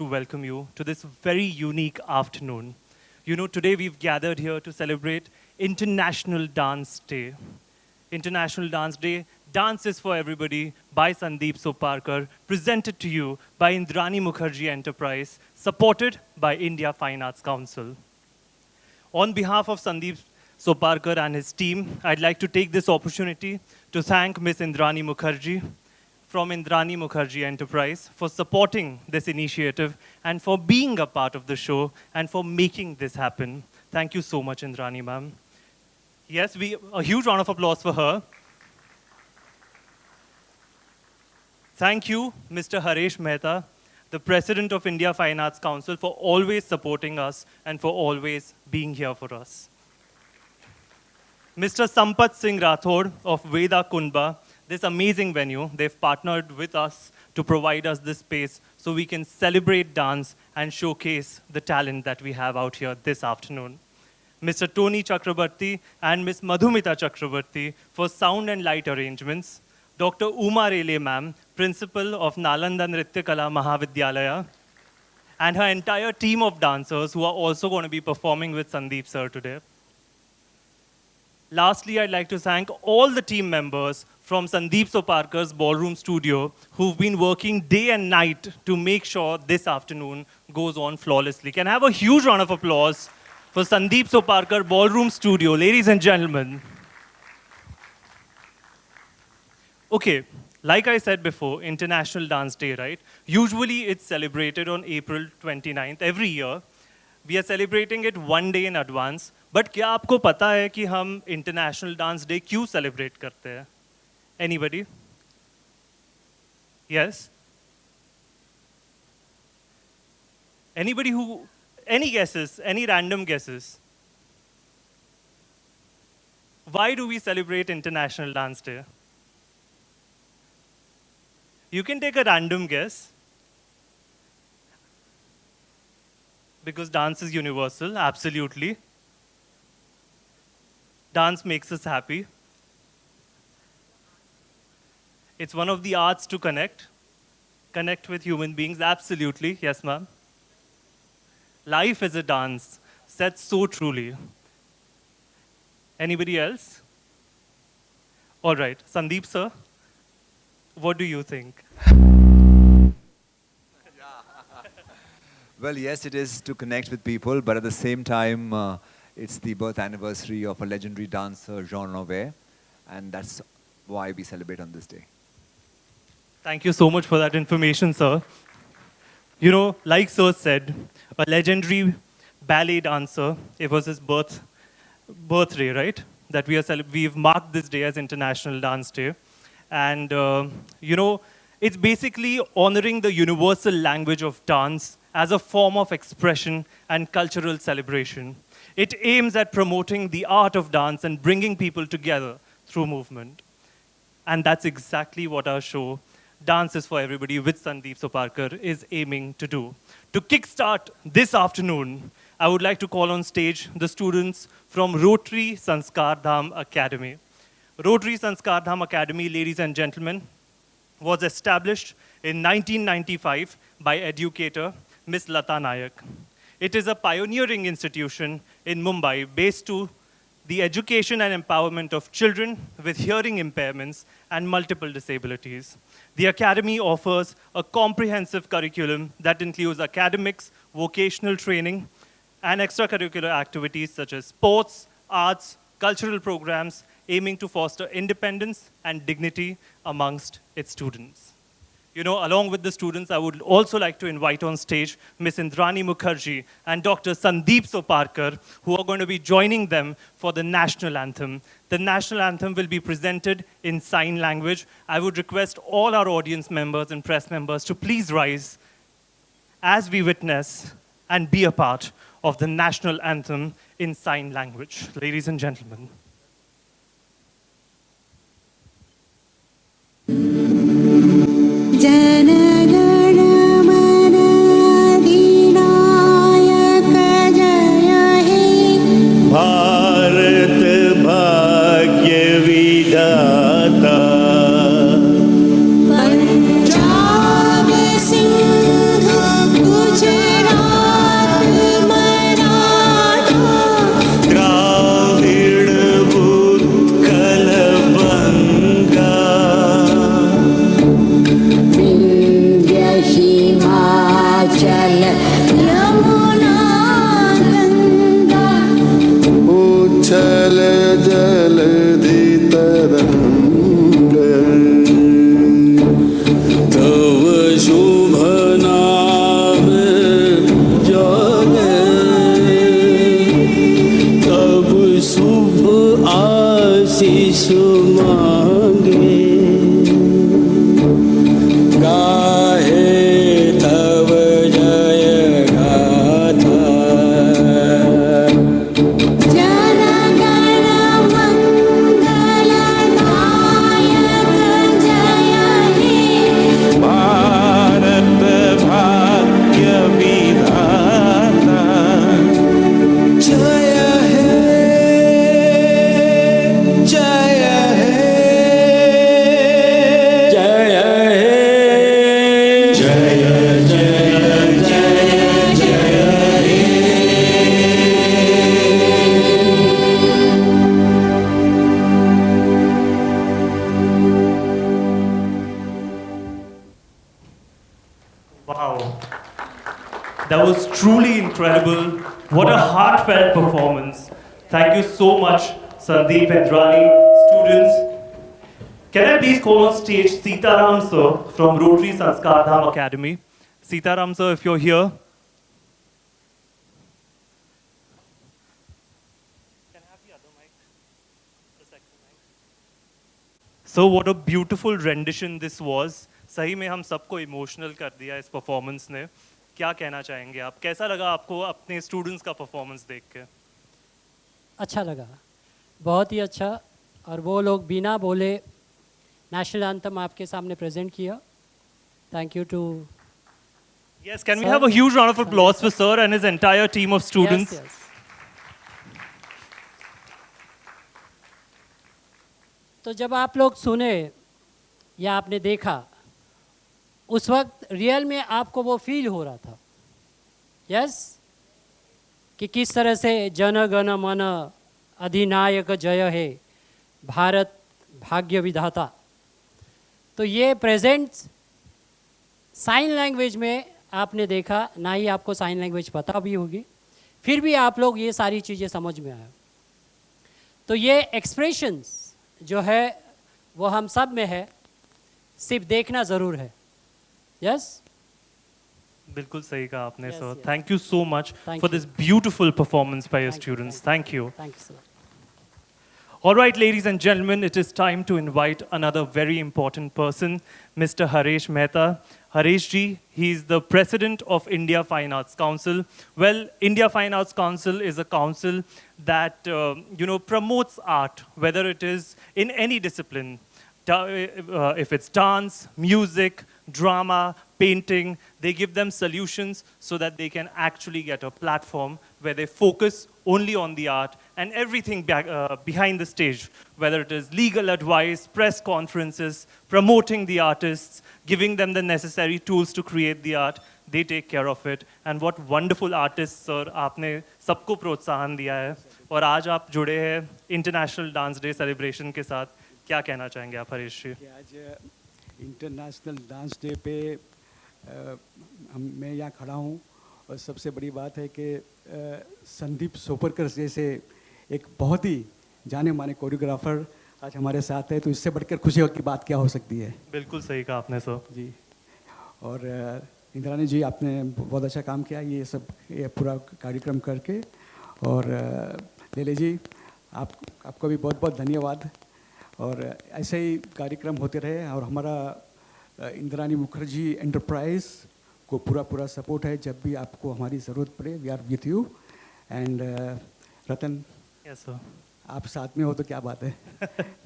to welcome you to this very unique afternoon. Today we've gathered here to celebrate International Dance Day. International Dance Day, Dance is for Everybody by Sandeep Soparkar, presented to you by Indrani Mukherjee Enterprise, supported by India Fine Arts Council. On behalf of Sandeep Soparkar and his team, I'd like to take this opportunity to thank Ms. Indrani Mukherjee from Indrani Mukherjee Enterprise for supporting this initiative and for being a part of the show and for making this happen. Thank you so much, Indrani ma'am. Yes, a huge round of applause for her. Thank you, Mr. Haresh Mehta, the President of India Fine Arts Council, for always supporting us and for always being here for us. Mr. Sampat Singh Rathod of Veda Kunba, this amazing venue, they've partnered with us to provide us this space so we can celebrate dance and showcase the talent that we have out here this afternoon. Mr. Tony Chakrabarti and Ms. Madhumita Chakrabarti for sound and light arrangements. Dr. Uma Rele ma'am, principal of Nalanda Nritya Kala Mahavidyalaya, and her entire team of dancers who are also going to be performing with Sandeep sir today. Lastly, I'd like to thank all the team members from Sandeep Soparkar's Ballroom Studio who've been working day and night to make sure this afternoon goes on flawlessly. Can I have a huge round of applause for Sandeep Soparkar Ballroom Studio, ladies and gentlemen. Okay, like I said before, International Dance Day, right? Usually it's celebrated on April 29th every year. We are celebrating it one day in advance. But क्या आपको पता है कि हम International Dance Day क्यों celebrate करते हैं? Anybody? Yes? Anybody who, any guesses, any random guesses? Why do we celebrate International Dance Day? You can take a random guess. Because dance is universal, absolutely. Dance makes us happy. It's one of the arts to connect with human beings, absolutely. Yes, ma'am. Life is a dance, said so truly. Anybody else? All right, Sandeep sir, what do you think? Well, yes, it is to connect with people, but at the same time, it's the birth anniversary of a legendary dancer, Jean Nouvet, and that's why we celebrate on this day. Thank you so much for that information, sir. Like sir said, a legendary ballet dancer, it was his birthday, right? That we've marked this day as International Dance Day. And, it's basically honoring the universal language of dance as a form of expression and cultural celebration. It aims at promoting the art of dance and bringing people together through movement. And that's exactly what our show, Dance is for Everybody with Sandeep Soparkar, is aiming to do. To kickstart this afternoon, I would like to call on stage the students from Rotary Sanskar Dham Academy. Rotary Sanskar Dham Academy, ladies and gentlemen, was established in 1995 by educator Ms. Lata Nayak. It is a pioneering institution in Mumbai based to the education and empowerment of children with hearing impairments and multiple disabilities. The academy offers a comprehensive curriculum that includes academics, vocational training, and extracurricular activities such as sports, arts, cultural programs, aiming to foster independence and dignity amongst its students. Along with the students, I would also like to invite on stage Ms. Indrani Mukherjee and Dr. Sandeep Soparkar, who are going to be joining them for the national anthem. The national anthem will be presented in sign language. I would request all our audience members and press members to please rise as we witness and be a part of the national anthem in sign language. Ladies and gentlemen. Bharat भाग्य विधाता पंजाब सिंह गुजरात जल जलधि तरंग तव शुभ नाम जाने तब शुभ आशीष मांगे गाहे तव जय गाथा जन गण मंगलदायक जय हे भारत भाग्य विधाता जय हे जय हे जय हे जय जय जय जय हे Wow. That was truly incredible. What a heartfelt performance. Thank you so much, Sandeep and Rani, students. Can I please call on stage Sitaram sir from Rotary Sanskar Dham Academy? Sitaram sir, if you're here. Can I have the other mic? The second mic. So what a beautiful rendition this was. सही में हम सबको emotional कर दिया इस performance ने. क्या कहना चाहेंगे आप? कैसा लगा आपको अपने स्टूडेंट्स का परफॉर्मेंस देख के? अच्छा लगा, बहुत ही अच्छा. और वो लोग बिना बोले नेशनल एंथम आपके सामने प्रेजेंट किया. Thank you too Yes, can we Sir? have a huge round of applause for sir and his entire team of students? Yes, yes. तो जब आप लोग सुने या आपने देखा, उस वक्त रियल में आपको वो फील हो रहा था, यस, कि किस तरह से जन गण मन अधिनायक जय है, भारत भाग्य विधाता. तो ये प्रेजेंट साइन लैंग्वेज में आपने देखा, ना ही आपको साइन लैंग्वेज पता भी होगी, फिर भी आप लोग ये सारी चीज़ें समझ में आए. तो ये एक्सप्रेशंस जो है वो हम सब में है, सिर्फ देखना ज़रूर है. यस, बिल्कुल सही कहा आपने Yes, sir. yes. Thank you so much Thank for you. this beautiful performance by your Thank you, students. thank Thank you. Thank you sir. All right, ladies and gentlemen, it is time to invite another very important person, Mr. Haresh Mehta. Haresh ji, he is the president of India Fine Arts Council. Well, India Fine Arts Council is a council that promotes art, whether it is in any discipline. If it's dance, music, drama, painting, they give them solutions so that they can actually get a platform where they focus only on the art and everything behind the stage, whether it is legal advice, press conferences, promoting the artists, giving them the necessary tools to create the art, they take care of it. And what wonderful artists, sir, आपने सबको प्रोत्साहन दिया है. और आज आप जुड़े हैं इंटरनेशनल डांस डे सेलिब्रेशन के साथ. क्या कहना चाहेंगे आप हरीश जी? कि आज इंटरनेशनल डांस डे पे मैं यहाँ खड़ा हूँ और सबसे बड़ी बात है कि संदीप सोपरकर जैसे एक बहुत ही जाने माने कोरियोग्राफर आज हमारे साथ है, तो इससे बढ़कर खुशी की बात क्या हो सकती है. बिल्कुल सही कहा आपने सर. जी, और इंद्रानी जी आपने बहुत अच्छा काम किया ये पूरा कार्यक्रम करके. और लेले जी आपको भी बहुत बहुत धन्यवाद. और ऐसे ही कार्यक्रम होते रहे. और हमारा इंद्रानी मुखर्जी एंटरप्राइज को पूरा सपोर्ट है. जब भी आपको हमारी ज़रूरत पड़े, we are with you. And Ratan, Yes, sir. आप साथ में हो तो क्या बात है.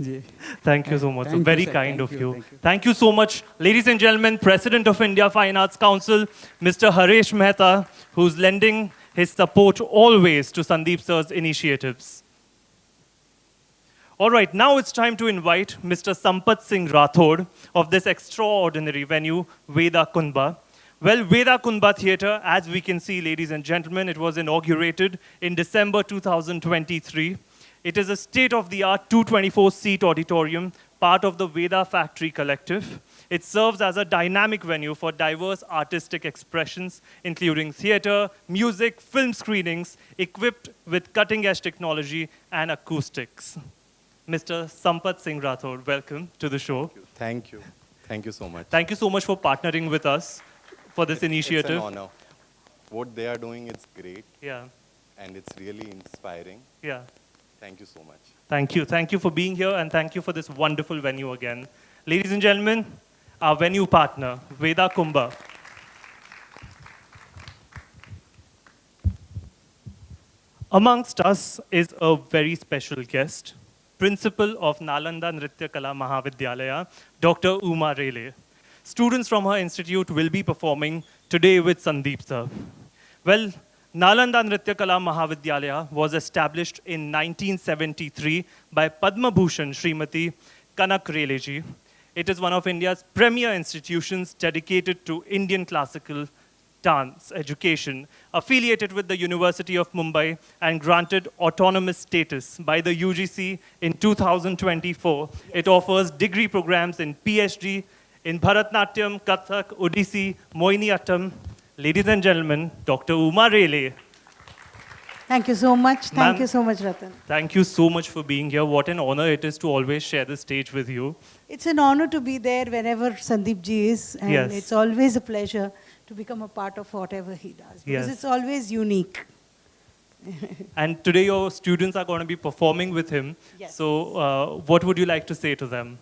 जी, Thank you so much. Thank you, Very sir. kind Thank of you, you. thank you. Thank you so much. Ladies and gentlemen, President of India Fine Arts Council, Mr. Haresh Mehta, who's lending his support always to Sandeep sir's initiatives. All right, now it's time to invite Mr. Sampat Singh Rathod of this extraordinary venue, Veda Kunba. Well, Veda Kunba Theatre, as we can see, ladies and gentlemen, it was inaugurated in December 2023. It is a state-of-the-art 224-seat auditorium, part of the Veda Factory Collective. It serves as a dynamic venue for diverse artistic expressions, including theater, music, film screenings, equipped with cutting-edge technology and acoustics. Mr. Sampath Singh Rathod, welcome to the show. Thank you. Thank you so much. Thank you so much for partnering with us for this initiative. It's an honor. What they are doing is great Yeah, and it's really inspiring. yeah. Thank you so much. Thank you. Thank you for being here, and thank you for this wonderful venue again. Ladies and gentlemen, our venue partner, Veda Kumbha. Amongst us is a very special guest, Principal of Nalanda Nritya Kala Mahavidyalaya, Dr. Uma Rele. Students from her institute will be performing today with Sandeep sir. Well, Nalanda Nritya Kala Mahavidyalaya was established in 1973 by Padma Bhushan Srimati Kanak Rele ji. It is one of India's premier institutions dedicated to Indian classical dance education, affiliated with the University of Mumbai and granted autonomous status by the UGC in 2024. It offers degree programs in PhD, in Bharatnatyam, Kathak, Odissi, Mohiniyattam. Ladies and gentlemen, Dr. Uma Rele. Thank you so much. Thank Ma'am. you so much, Ratan. Thank you so much for being here. What an honor it is to always share the stage with you. It's an honor to be there whenever Sandeep ji is, and Yes. it's always a pleasure to become a part of whatever he does, because Yes. it's always unique. And today your students are going to be performing with him. Yes. So what would you like to say to them?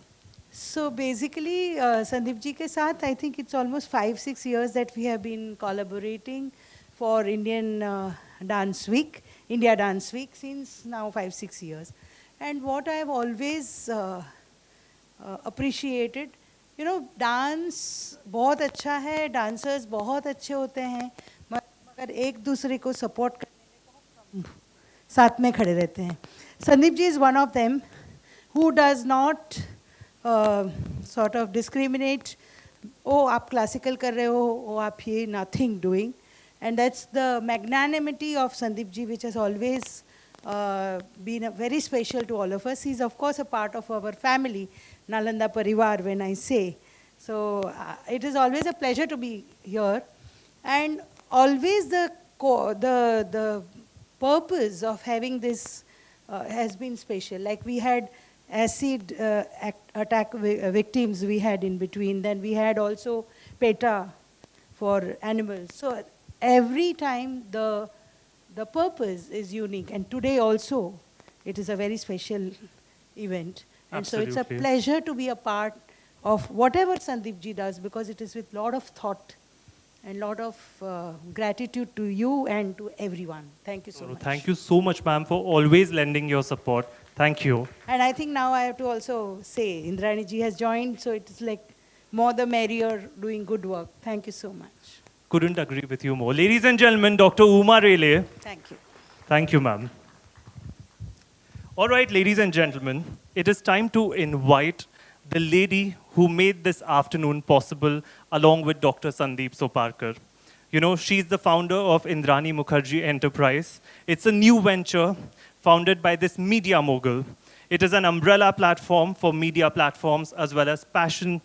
So basically, Sandeep ji ke saath, I think it's almost 5-6 years that we have been collaborating for Indian Dance Week, India Dance Week, since now 5-6 years. And what I have always appreciated, you know, dance बहुत अच्छा है, dancers बहुत अच्छे होते हैं, मगर एक दूसरे को सपोर्ट करने में साथ में खड़े रहते हैं. Sandeep ji is one of them who does not sort of discriminate. Oh, आप classical कर रहे हो, oh, आप ये nothing doing. And that's the magnanimity of Sandeep ji, which has always been very special to all of us. He's of course a part of our family, Nalanda Parivar, when I say. So it is always a pleasure to be here. And always the purpose of having this has been special. Like we had acid attack victims we had in between. Then we had also PETA for animals. So every time the purpose is unique. And today also, it is a very special event. And so it's a Absolutely. pleasure to be a part of whatever Sandeep ji does, because it is with lot of thought and lot of gratitude to you and to everyone. Thank you so much. Thank you so much, ma'am, for always lending your support. Thank you. And I think now I have to also say, Indrani ji has joined, so it is like more the merrier, doing good work. Thank you so much. Couldn't agree with you more. Ladies and gentlemen, Dr. Uma Rele. Thank you. Thank you, ma'am. All right, ladies and gentlemen, it is time to invite the lady who made this afternoon possible along with Dr. Sandeep Soparkar. You know, she's the founder of Indrani Mukherjee Enterprise. It's a new venture founded by this media mogul. It is an umbrella platform for media platforms as well as passion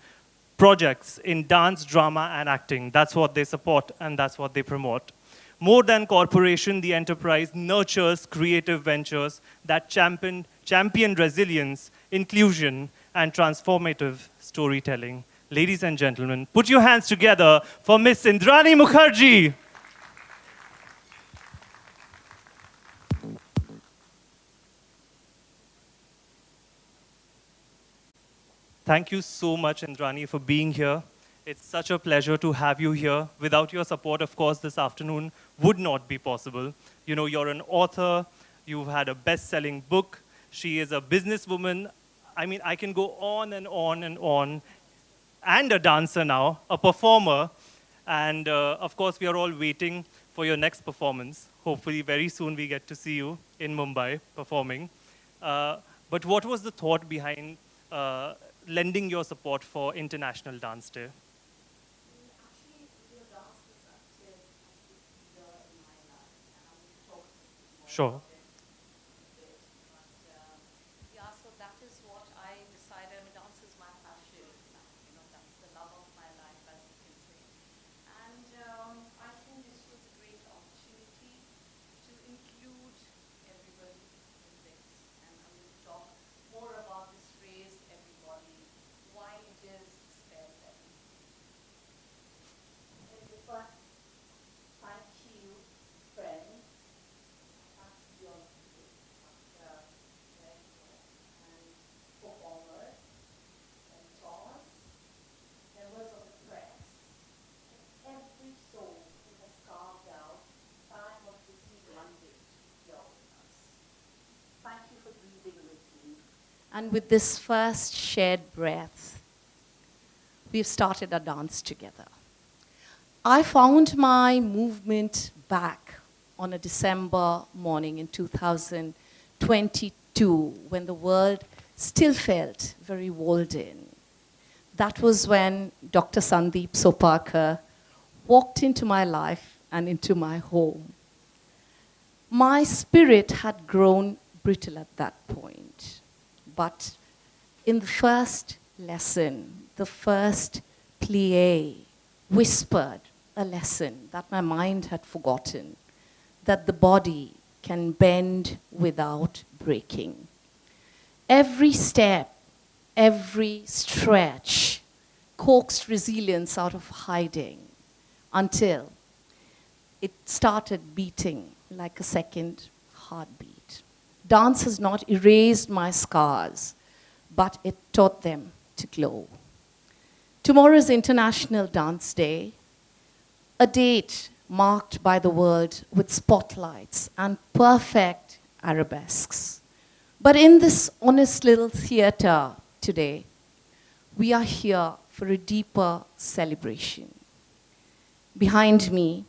projects in dance, drama, and acting. That's what they support and that's what they promote. More than corporation, the enterprise nurtures creative ventures that champion resilience, inclusion, and transformative storytelling. Ladies and gentlemen, put your hands together for Miss Indrani Mukherjee. Thank you so much, Indrani, for being here. It's such a pleasure to have you here. Without your support, of course, this afternoon would not be possible. You know, you're an author, you've had a best-selling book, she is a businesswoman. I mean, I can go on and on and on. And a dancer now, a performer. And of course, we are all waiting for your next performance. Hopefully, very soon we get to see you in Mumbai performing. But what was the thought behind lending your support for International Dance Day? Sure. Yeah, so that is what I decided. I mean, dance is my passion. You know, that's the love And with this first shared breath, we've started a dance together. I found my movement back on a December morning in 2022 when the world still felt very walled in. That was when Dr. Sandeep Soparkar walked into my life and into my home. My spirit had grown brittle at that point. But in the first lesson, the first plie, whispered a lesson that my mind had forgotten, that the body can bend without breaking. Every step, every stretch coaxed resilience out of hiding until it started beating like a second heartbeat. Dance has not erased my scars, but it taught them to glow. Tomorrow is International Dance Day, a date marked by the world with spotlights and perfect arabesques. But in this honest little theater today, we are here for a deeper celebration. Behind me,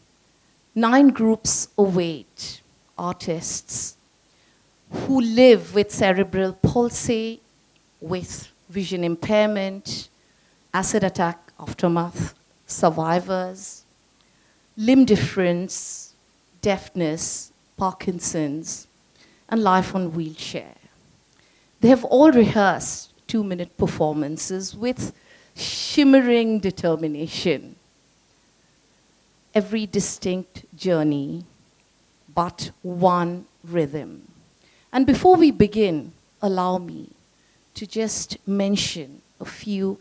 9 groups await artists who live with cerebral palsy, with vision impairment, acid attack aftermath survivors, limb difference, deafness, Parkinson's, and life on wheelchair. They have all rehearsed 2-minute performances with shimmering determination. Every distinct journey, but one rhythm. And before we begin, allow me to just mention a few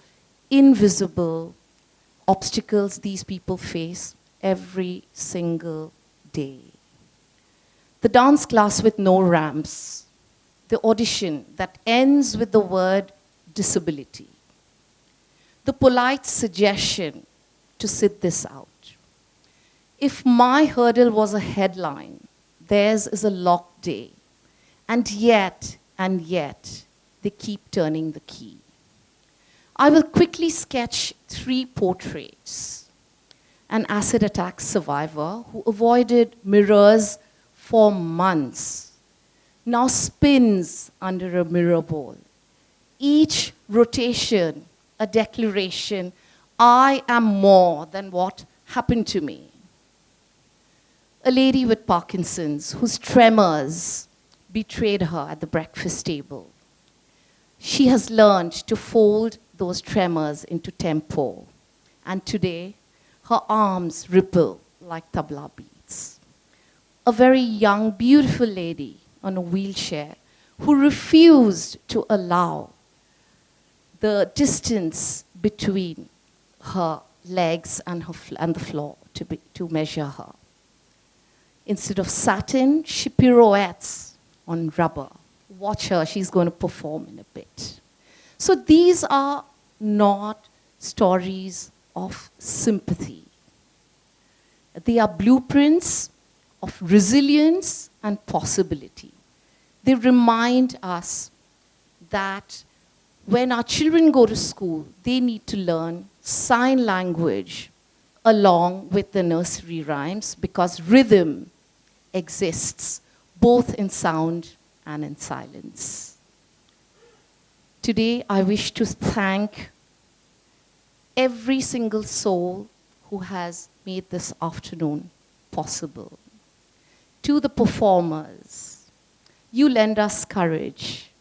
invisible obstacles these people face every single day. The dance class with no ramps, the audition that ends with the word disability, the polite suggestion to sit this out. If my hurdle was a headline, theirs is a locked day. And yet, they keep turning the key. I will quickly sketch 3 portraits. An acid attack survivor who avoided mirrors for months now spins under a mirror ball. Each rotation, a declaration, I am more than what happened to me. A lady with Parkinson's whose tremors betrayed her at the breakfast table. She has learned to fold those tremors into tempo. And today, her arms ripple like tabla beats. A very young, beautiful lady on a wheelchair who refused to allow the distance between her legs and the floor to measure her. Instead of satin, she pirouettes on rubber. Watch her, she's going to perform in a bit. So these are not stories of sympathy. They are blueprints of resilience and possibility. They remind us that when our children go to school, they need to learn sign language along with the nursery rhymes because rhythm exists both in sound and in silence. Today, I wish to thank every single soul who has made this afternoon possible. To the performers, you lend us courage,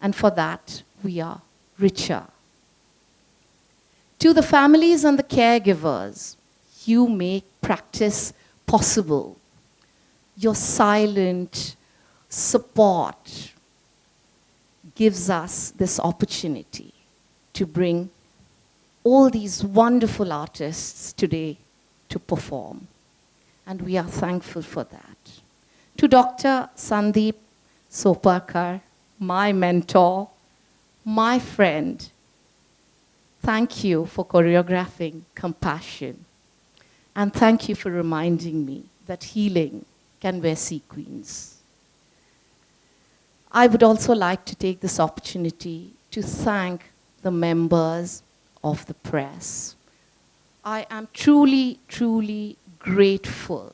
and for that, we are richer. To the families and the caregivers, you make practice possible. Your silent support gives us this opportunity to bring all these wonderful artists today to perform. And we are thankful for that. To Dr. Sandeep Soparkar, my mentor, my friend, thank you for choreographing compassion. And thank you for reminding me that healing can wear sequins. I would also like to take this opportunity to thank the members of the press. I am truly, truly grateful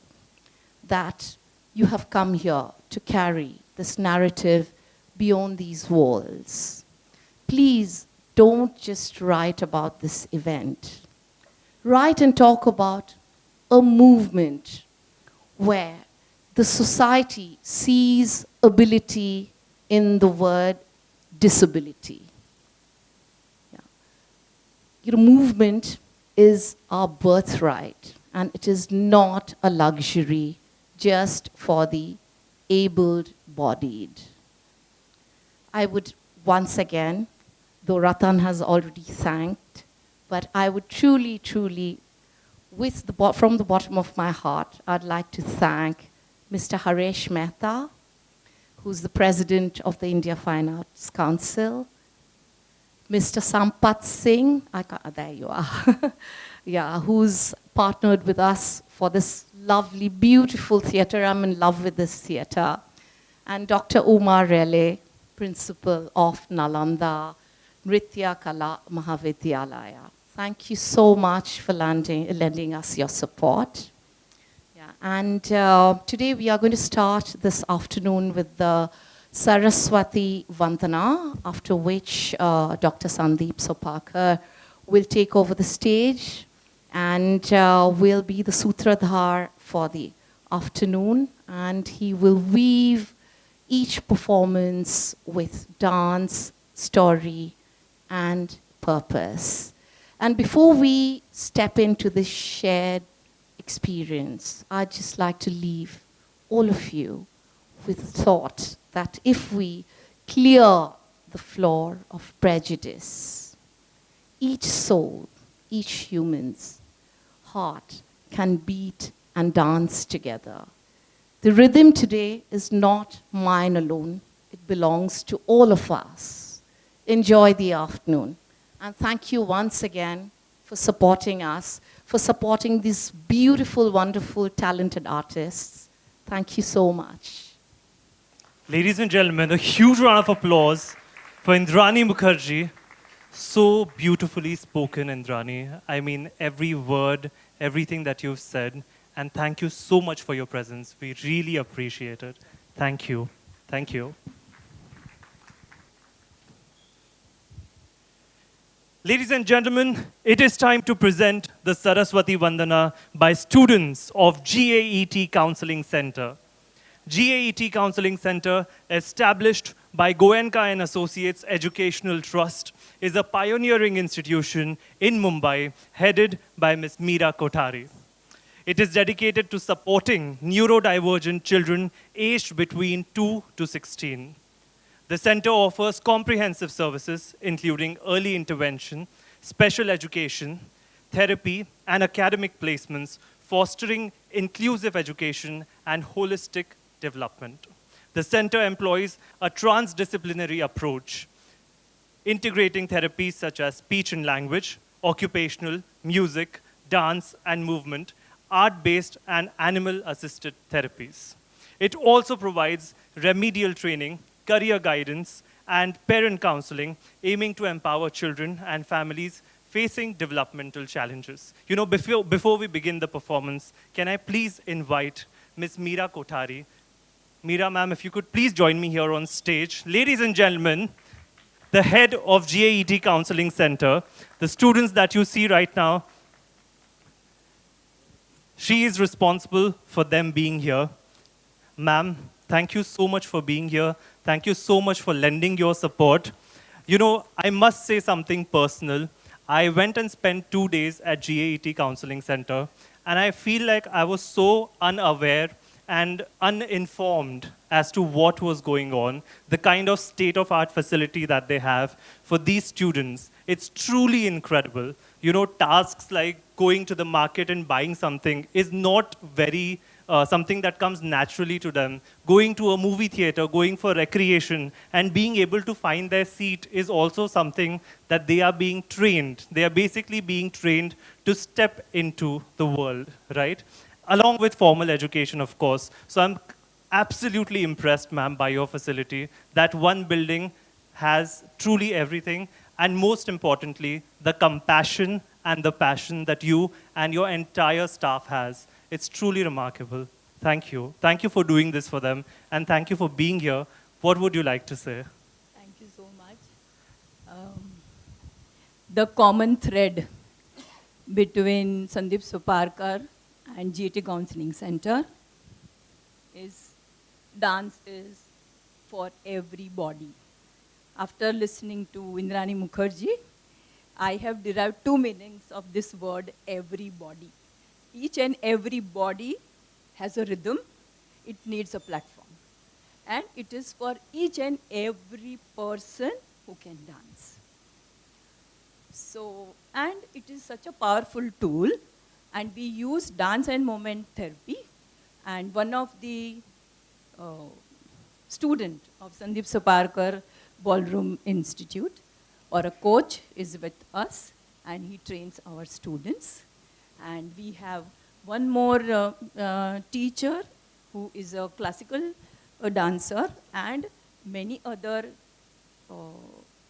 that you have come here to carry this narrative beyond these walls. Please don't just write about this event. Write and talk about a movement where the society sees ability in the word disability. Yeah. Your movement is our birthright, and it is not a luxury just for the able-bodied. I would once again, though Ratan has already thanked, but I would truly, truly, from the bottom of my heart, I'd like to thank Mr. Haresh Mehta, who's the president of the India Fine Arts Council, Mr. Sampat Singh, there you are, yeah, who's partnered with us for this lovely, beautiful theatre. I'm in love with this theatre. And Dr. Umar Rele, principal of Nalanda Nritya Kala Mahavidyalaya. Thank you so much for lending us your support. Yeah, and today we are going to start this afternoon with the Saraswati Vandana, after which Dr. Sandeep Sopakar will take over the stage and will be the Sutradhar for the afternoon, and he will weave each performance with dance, story, and purpose. And before we step into this shared experience, I'd just like to leave all of you with the thought that if we clear the floor of prejudice, each soul, each human's heart can beat and dance together. The rhythm today is not mine alone. It belongs to all of us. Enjoy the afternoon. And thank you once again for supporting us, for supporting these beautiful, wonderful, talented artists. Thank you so much. Ladies and gentlemen, a huge round of applause for Indrani Mukherjee. So beautifully spoken, Indrani. I mean, every word, everything that you've said. And thank you so much for your presence. We really appreciate it. Thank you. Thank you. Ladies and gentlemen, it is time to present the Saraswati Vandana by students of GAET Counseling Center. GAET Counseling Center, established by Goenka and Associates Educational Trust, is a pioneering institution in Mumbai headed by Ms. Meera Kothari. It is dedicated to supporting neurodivergent children aged between 2 to 16. The center offers comprehensive services, including early intervention, special education, therapy, and academic placements, fostering inclusive education and holistic development. The center employs a transdisciplinary approach, integrating therapies such as speech and language, occupational, music, dance, and movement, art-based and animal-assisted therapies. It also provides remedial training, career guidance, and parent counseling, aiming to empower children and families facing developmental challenges. You know, before we begin the performance, can I please invite Ms. Meera Kothari. Meera, ma'am, if you could please join me here on stage. Ladies and gentlemen, the head of GAET Counseling Center, the students that you see right now, she is responsible for them being here. Ma'am, thank you so much for being here. Thank you so much for lending your support. You know, I must say something personal. I went and spent 2 days at GAET Counseling Center, and I feel like I was so unaware and uninformed as to what was going on, the kind of state-of-art facility that they have for these students. It's truly incredible. You know, tasks like going to the market and buying something is not very something that comes naturally to them. Going to a movie theater, going for recreation, and being able to find their seat is also something that they are being trained. They are basically being trained to step into the world, right? Along with formal education, of course. So I'm absolutely impressed, ma'am, by your facility. That one building has truly everything, and most importantly, the compassion and the passion that you and your entire staff has. It's truly remarkable. Thank you. Thank you for doing this for them, and thank you for being here. What would you like to say? Thank you so much. The common thread between Sandeep Suparkar and GAT Counseling Center is dance is for everybody. After listening to Indrani Mukherjee, I have derived two meanings of this word, everybody. Each and every body has a rhythm. It needs a platform. And it is for each and every person who can dance. So, and it is such a powerful tool, and we use dance and movement therapy. And one of the student of Sandeep Suparkar Ballroom Institute, or a coach, is with us, and he trains our students. And we have one more teacher who is a classical dancer, and many other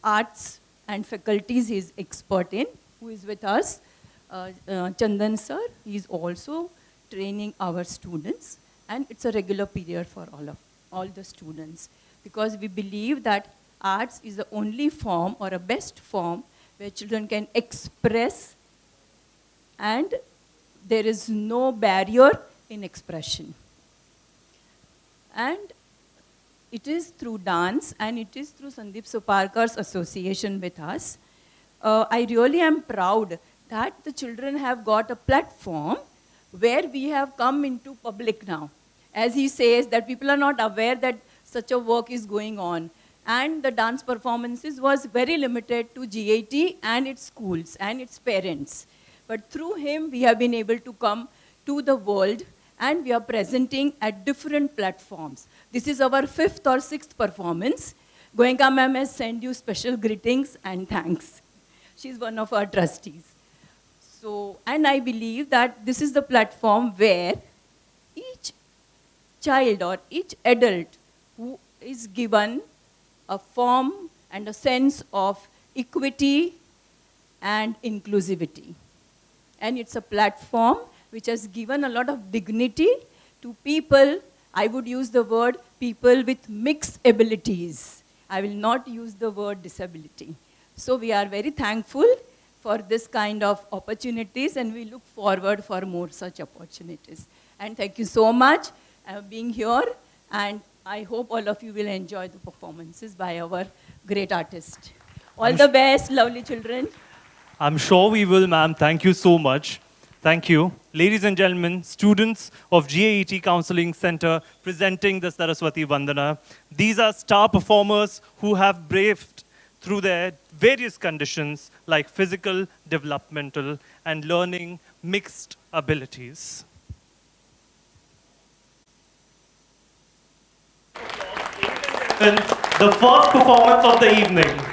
arts and faculties he is expert in, who is with us. Chandan sir, he is also training our students, and it's a regular period for all the students, because we believe that arts is the only form or a best form where children can express, and there is no barrier in expression. And it is through dance, and it is through Sandeep Suparkar's association with us. I really am proud that the children have got a platform where we have come into public now. As he says, that people are not aware that such a work is going on. And the dance performances was very limited to GAT and its schools and its parents. But through him, we have been able to come to the world, and we are presenting at different platforms. This is our 5th or 6th performance. Goenka ma'am has sent you special greetings and thanks. She's one of our trustees. So, and I believe that this is the platform where each child or each adult who is given a form and a sense of equity and inclusivity. And it's a platform which has given a lot of dignity to people. I would use the word people with mixed abilities. I will not use the word disability. So we are very thankful for this kind of opportunities, and we look forward for more such opportunities. And thank you so much for being here, and I hope all of you will enjoy the performances by our great artist. All the best, lovely children. I'm sure we will, ma'am. Thank you so much. Thank you. Ladies and gentlemen, students of GAET Counseling Center presenting the Saraswati Vandana. These are star performers who have braved through their various conditions like physical, developmental, and learning mixed abilities. And the first performance of the evening.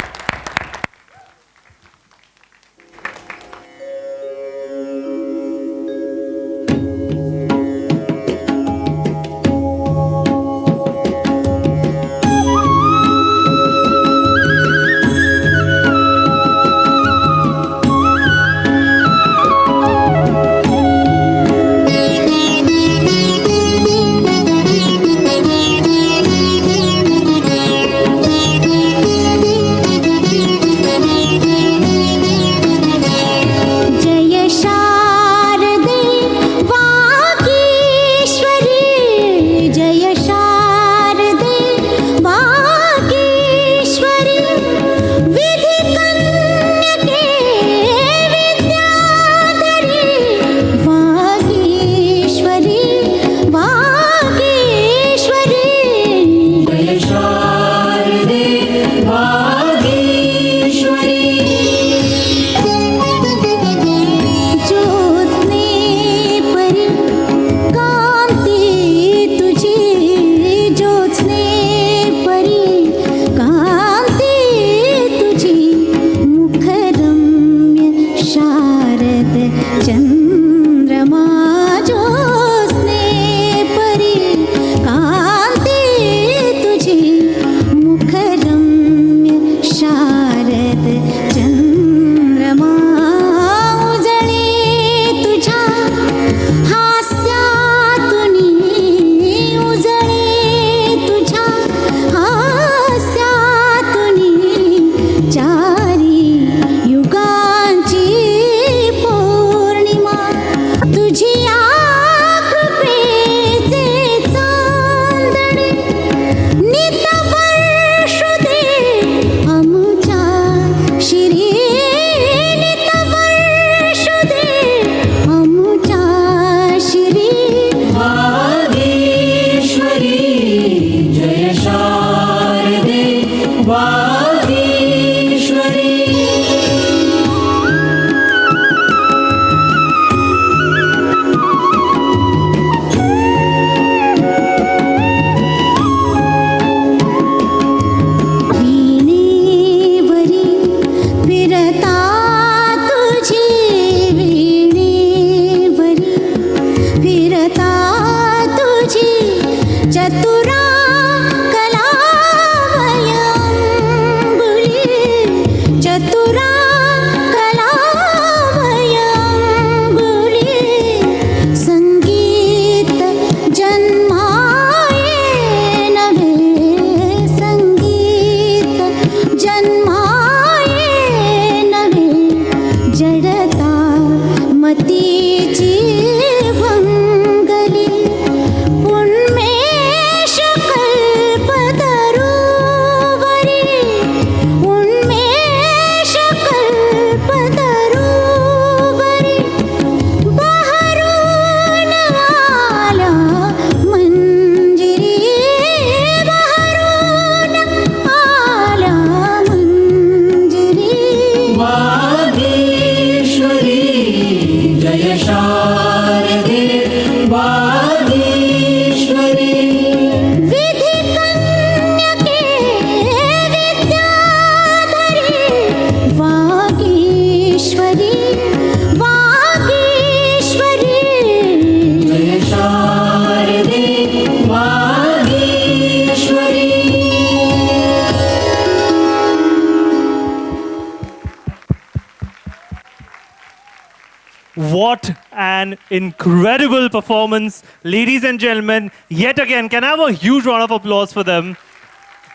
What an incredible performance, ladies and gentlemen. Yet again, can I have a huge round of applause for them?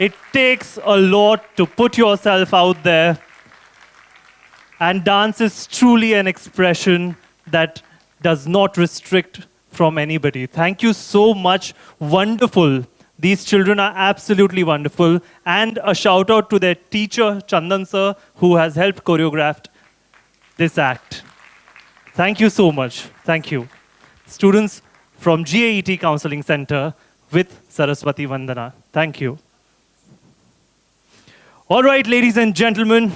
It takes a lot to put yourself out there. And dance is truly an expression that does not restrict from anybody. Thank you so much. Wonderful. These children are absolutely wonderful. And a shout out to their teacher, Chandan sir, who has helped choreograph this act. Thank you so much. Thank you. Students from GAET Counseling Center with Saraswati Vandana. Thank you. All right, ladies and gentlemen,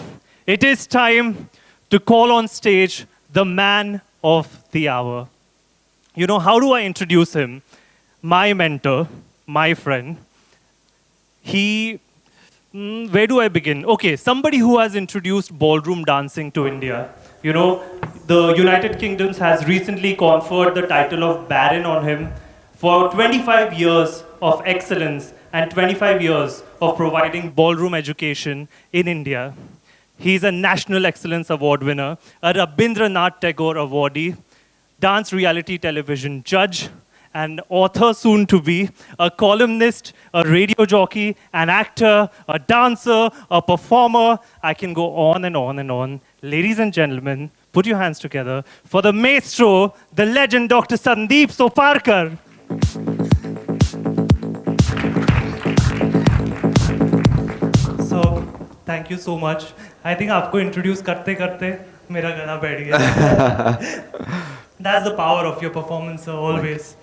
it is time to call on stage the man of the hour. You know, how do I introduce him? My mentor, my friend. Where do I begin? Okay, somebody who has introduced ballroom dancing to India. You know, the United Kingdom has recently conferred the title of Baron on him for 25 years of excellence and 25 years of providing ballroom education in India. He's a National Excellence Award winner, a Rabindranath Tagore awardee, dance reality television judge, an author soon to be, a columnist, a radio jockey, an actor, a dancer, a performer. I can go on and on and on. Ladies and gentlemen, put your hands together for the maestro, the legend, Dr. Sandeep Soparkar. So, thank you so much. I think आपको introduce करते मेरा गला बैठ गया. That's the power of your performance, sir, always.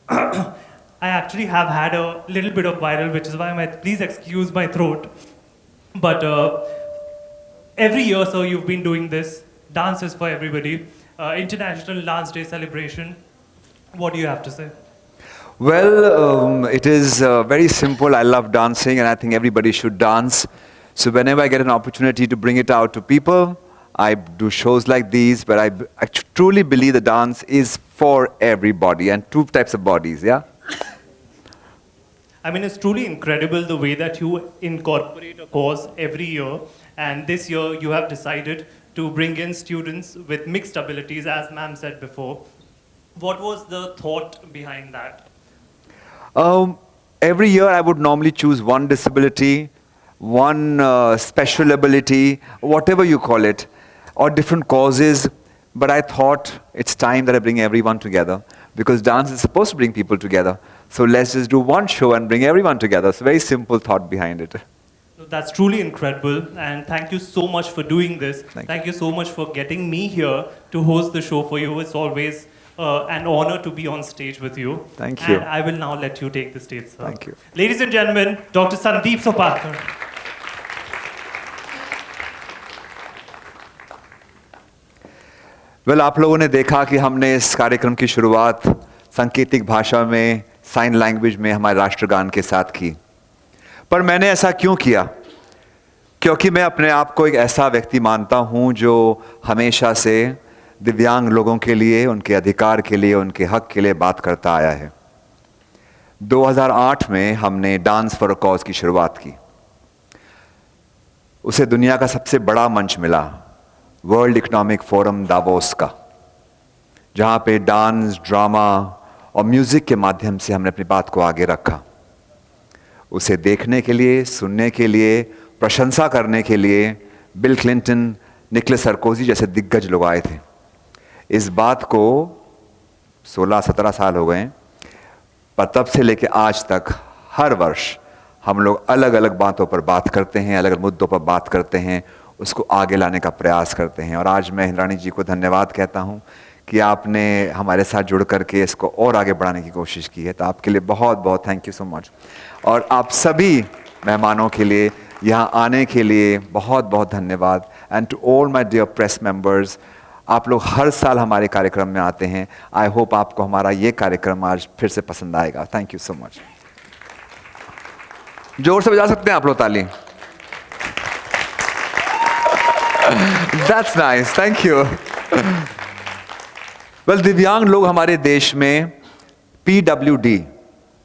I actually have had a little bit of viral, which is why please excuse my throat. But every year, sir, you've been doing this. Dance is for everybody. International Dance Day celebration. What do you have to say? Well, it is very simple. I love dancing and I think everybody should dance. So whenever I get an opportunity to bring it out to people, I do shows like these, but I truly believe the dance is for everybody and two types of bodies, yeah? I mean, it's truly incredible the way that you incorporate a cause every year. And this year, you have decided to bring in students with mixed abilities, as ma'am said before. What was the thought behind that? Every year, I would normally choose one disability, one special ability, whatever you call it, or different causes. But I thought it's time that I bring everyone together because dance is supposed to bring people together. So let's just do one show and bring everyone together. It's a very simple thought behind it. That's truly incredible, and thank you so much for doing this. Thank you so much for getting me here to host the show for you. It's always an honor to be on stage with you. Thank you. And I will now let you take the stage, sir. Thank you. Ladies and gentlemen, Dr. Sandeep Soparkar. Well, आप लोगों ने देखा कि हमने इस कार्यक्रम की शुरुआत सांकेतिक भाषा में, साइन लैंग्वेज में हमारे राष्ट्रगान के साथ की. पर मैंने ऐसा क्यों किया? क्योंकि मैं अपने आप को एक ऐसा व्यक्ति मानता हूं जो हमेशा से दिव्यांग लोगों के लिए, उनके अधिकार के लिए, उनके हक के लिए बात करता आया है. 2008 में हमने डांस फॉर अ कॉज की शुरुआत की. उसे दुनिया का सबसे बड़ा मंच मिला, वर्ल्ड इकोनॉमिक फोरम दावोस का, जहां पे डांस, ड्रामा और म्यूजिक के माध्यम से हमने अपनी बात को आगे रखा. उसे देखने के लिए, सुनने के लिए, प्रशंसा करने के लिए बिल क्लिंटन, निकोलस सरकोजी जैसे दिग्गज लोग आए थे. इस बात को 16-17 साल हो गए, पर तब से लेकर आज तक हर वर्ष हम लोग अलग अलग बातों पर बात करते हैं, अलग अलग मुद्दों पर बात करते हैं, उसको आगे लाने का प्रयास करते हैं. और आज मैं इंद्राणी जी को धन्यवाद कहता हूं कि आपने हमारे साथ जुड़ करके इसको और आगे बढ़ाने की कोशिश की है. तो आपके लिए बहुत बहुत थैंक यू सो मच. और आप सभी मेहमानों के लिए, यहाँ आने के लिए बहुत बहुत धन्यवाद. And to all my dear press members, आप लोग हर साल हमारे कार्यक्रम में आते हैं. आई होप आपको हमारा ये कार्यक्रम आज फिर से पसंद आएगा. Thank you so much. जोर से बजा सकते हैं आप लोग ताली? That's nice. Thank you. Well, दिव्यांग लोग हमारे देश में PWD,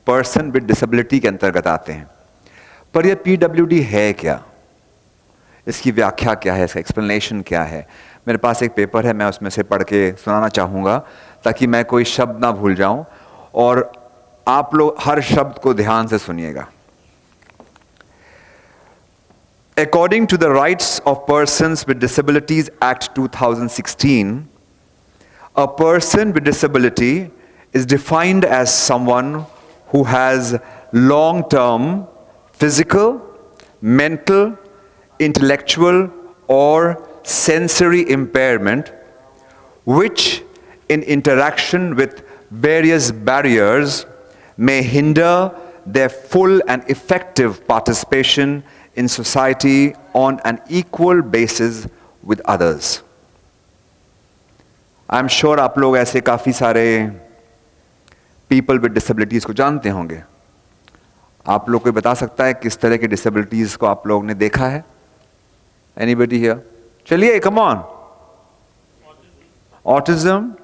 पर्सन विद डिसेबिलिटी के अंतर्गत आते हैं. पर यह PWD है क्या? इसकी व्याख्या क्या है? इसका एक्सप्लेनेशन क्या है? मेरे पास एक पेपर है, मैं उसमें से पढ़ के सुनाना चाहूँगा ताकि मैं कोई शब्द ना भूल जाऊं, और आप लोग हर शब्द को ध्यान से सुनिएगा। According to the Rights of Persons with Disabilities Act 2016, a person with disability is defined as someone who has long-term physical, mental, intellectual, or sensory impairment, which in interaction with various barriers may hinder their full and effective participation in society on an equal basis with others. I'm sure आप लोग ऐसे काफ़ी सारे people with disabilities को जानते होंगे। आप लोग कोई बता सकता है किस तरह के disabilities को आप लोग ने देखा है? Anybody here? चलिए, come on. Autism.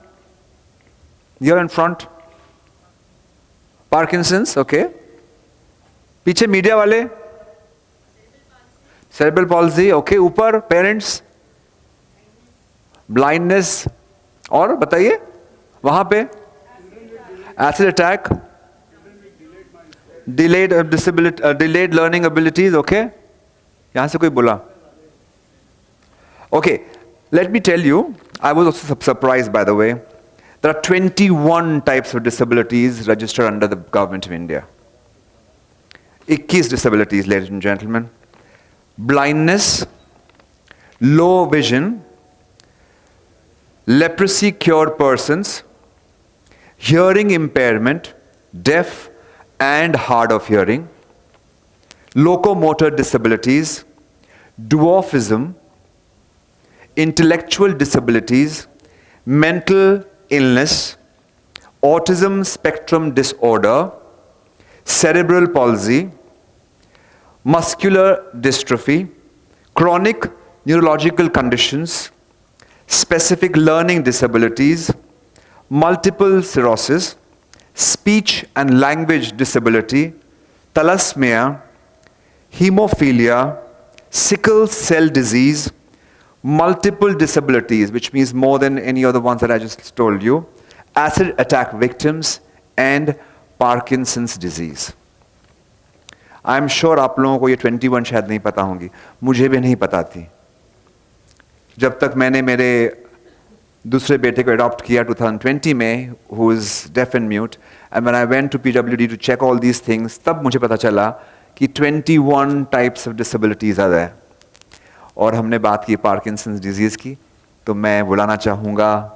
Here in front. Parkinson's, okay. पीछे मीडिया वाले. Cerebral palsy, okay. ऊपर parents. Blindness. और बताइए वहां पे acid attack, delayed disability, delayed learning abilities, okay. यहां से कोई बोला? Okay, let me tell you, I was also surprised, by the way. There are 21 types of disabilities registered under the government of India. 21 disabilities, ladies and gentlemen. Blindness, low vision, leprosy cured persons, hearing impairment, deaf and hard of hearing, locomotor disabilities, dwarfism, intellectual disabilities, mental illness, autism spectrum disorder, cerebral palsy, muscular dystrophy, chronic neurological conditions, specific learning disabilities, multiple sclerosis, speech and language disability, thalassemia, hemophilia, sickle cell disease, multiple disabilities, which means more than any of the ones that I just told you, acid attack victims, and Parkinson's disease. I'm sure आप लोगों को ये 21 शायद नहीं पता होंगी, मुझे भी नहीं पता थी। जब तक मैंने मेरे दूसरे बेटे को अडॉप्ट किया 2020 में, who is deaf and mute, and when I went to PWD to check all these things, तब मुझे पता चला कि 21 types of disabilities are there. और हमने बात की पार्किंसंस डिजीज़ की, तो मैं बुलाना चाहूँगा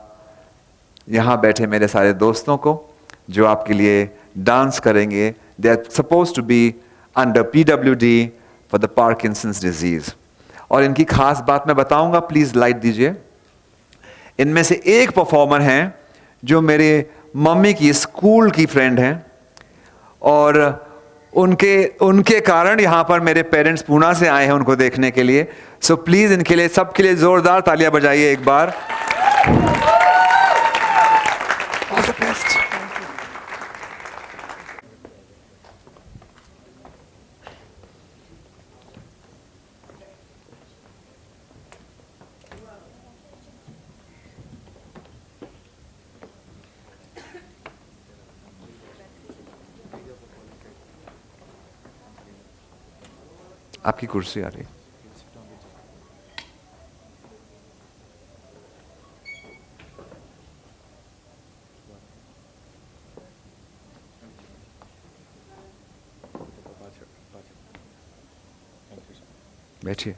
यहाँ बैठे मेरे सारे दोस्तों को जो आपके लिए डांस करेंगे. They are supposed to be under PWD for the Parkinson's disease. और इनकी खास बात मैं बताऊँगा, प्लीज़ लाइट दीजिए. इनमें से एक परफॉर्मर हैं जो मेरे मम्मी की स्कूल की फ्रेंड हैं, और उनके कारण यहाँ पर मेरे पेरेंट्स पूना से आए हैं उनको देखने के लिए. सो प्लीज इनके लिए, सबके लिए जोरदार तालियां बजाइए एक बार. All the best. आपकी कुर्सी आ रही है. बैठिए.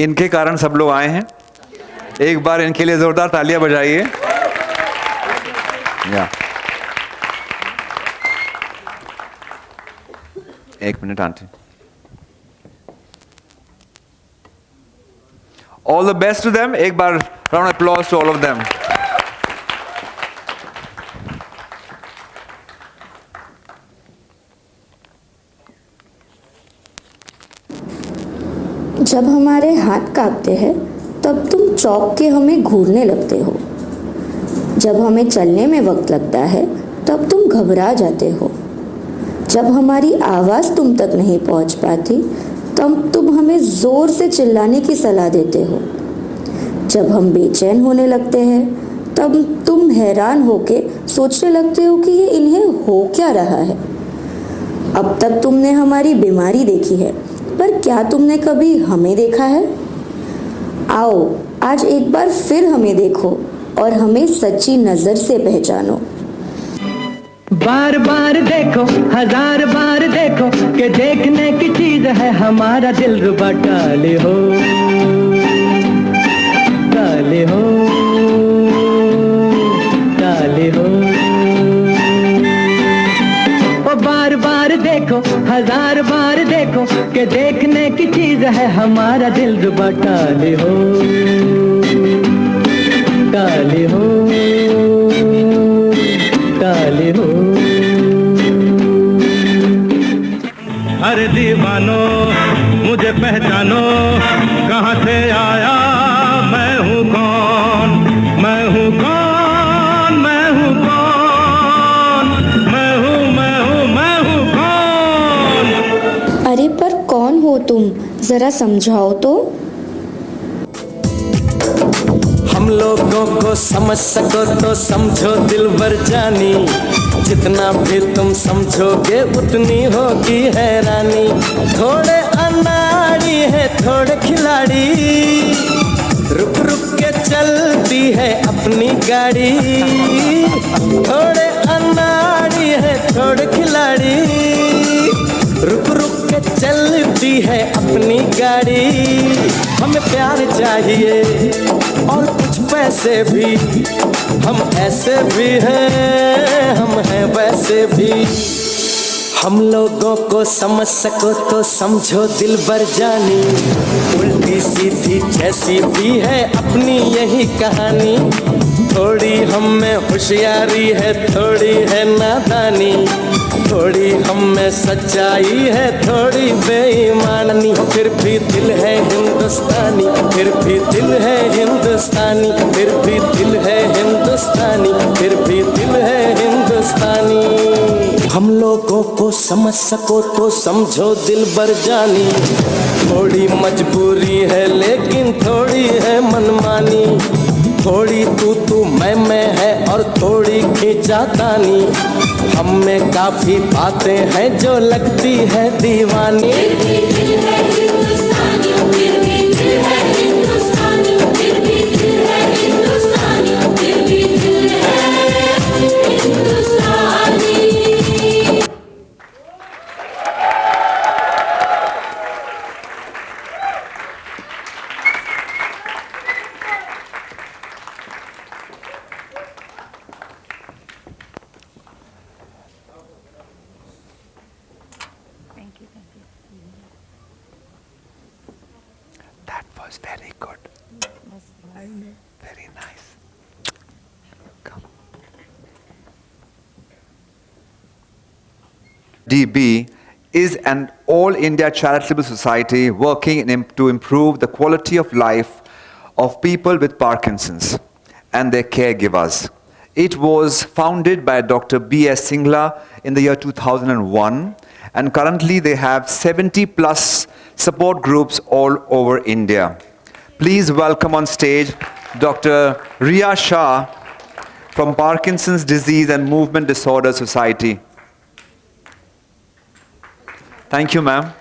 इनके कारण सब लोग आए हैं. एक बार इनके लिए जोरदार तालियां बजाइए. एक minute aunty. All the best to them. एक बार round of applause to all of them. जब हमारे हाथ कांपते हैं तब तुम चौंक के हमें घूरने लगते हो. जब हमें चलने में वक्त लगता है तब तुम घबरा जाते हो. जब हमारी आवाज़ तुम तक नहीं पहुंच पाती तब तुम हमें ज़ोर से चिल्लाने की सलाह देते हो. जब हम बेचैन होने लगते हैं तब तुम हैरान होके सोचने लगते हो कि ये इन्हें हो क्या रहा है. अब तक तुमने हमारी बीमारी देखी है, पर क्या तुमने कभी हमें देखा है? आओ आज एक बार फिर हमें देखो और हमें सच्ची नज़र से पहचानो. बार बार देखो, हजार बार देखो, कि देखने की चीज है हमारा दिल रुबा. टाले हो, टाले हो, टाले हो. ओ बार बार देखो, हजार बार देखो, कि देखने की चीज है हमारा दिल रुबा. टाले हो, टाले हो, टाले हो. अरे दीवानो मुझे पहचानो, कहाँ से आया मैं हूँ कौन, मैं हूँ कौन, मैं हूँ कौन, मैं हूँ, मैं हूँ, मैं हूँ कौन. अरे पर कौन हो तुम, ज़रा समझाओ तो. हम लोगों को समझ सको तो समझो दिलबर जानी, जितना भी तुम समझोगे उतनी होगी हैरानी. थोड़े अनाड़ी है थोड़े खिलाड़ी, रुक रुक के चलती है अपनी गाड़ी. थोड़े अनाड़ी है थोड़े खिलाड़ी, रुक रुक के चलती है अपनी गाड़ी. हमें प्यार चाहिए और कुछ पैसे भी, हम ऐसे भी हैं, हम हैं वैसे भी. हम लोगों को समझ सको तो समझो दिलबर जानी, उल्टी सीधी जैसी भी है अपनी यही कहानी. थोड़ी हम में होशियारी है, थोड़ी है नादानी, थोड़ी हम में सच्चाई है, थोड़ी बेईमानी. फिर भी दिल है हिंदुस्तानी, फिर भी दिल है हिंदुस्तानी, फिर भी दिल है हिंदुस्तानी, फिर भी दिल है हिंदुस्तानी. हम लोगों को समझ सको तो समझो दिलबर जानी, थोड़ी मजबूरी है लेकिन थोड़ी है मनमानी. थोड़ी तू मैं है और थोड़ी खींचातानी. हम में काफी बातें हैं जो लगती है दीवानी. That was very good. Very nice. Come. DB is an all India charitable society working to improve the quality of life of people with Parkinson's and their caregivers. It was founded by Dr. B.S. Singla in the year 2001, and currently they have 70 plus support groups all over India. Please welcome on stage Dr. Riya Shah from Parkinson's Disease and Movement Disorder Society. Thank you, ma'am.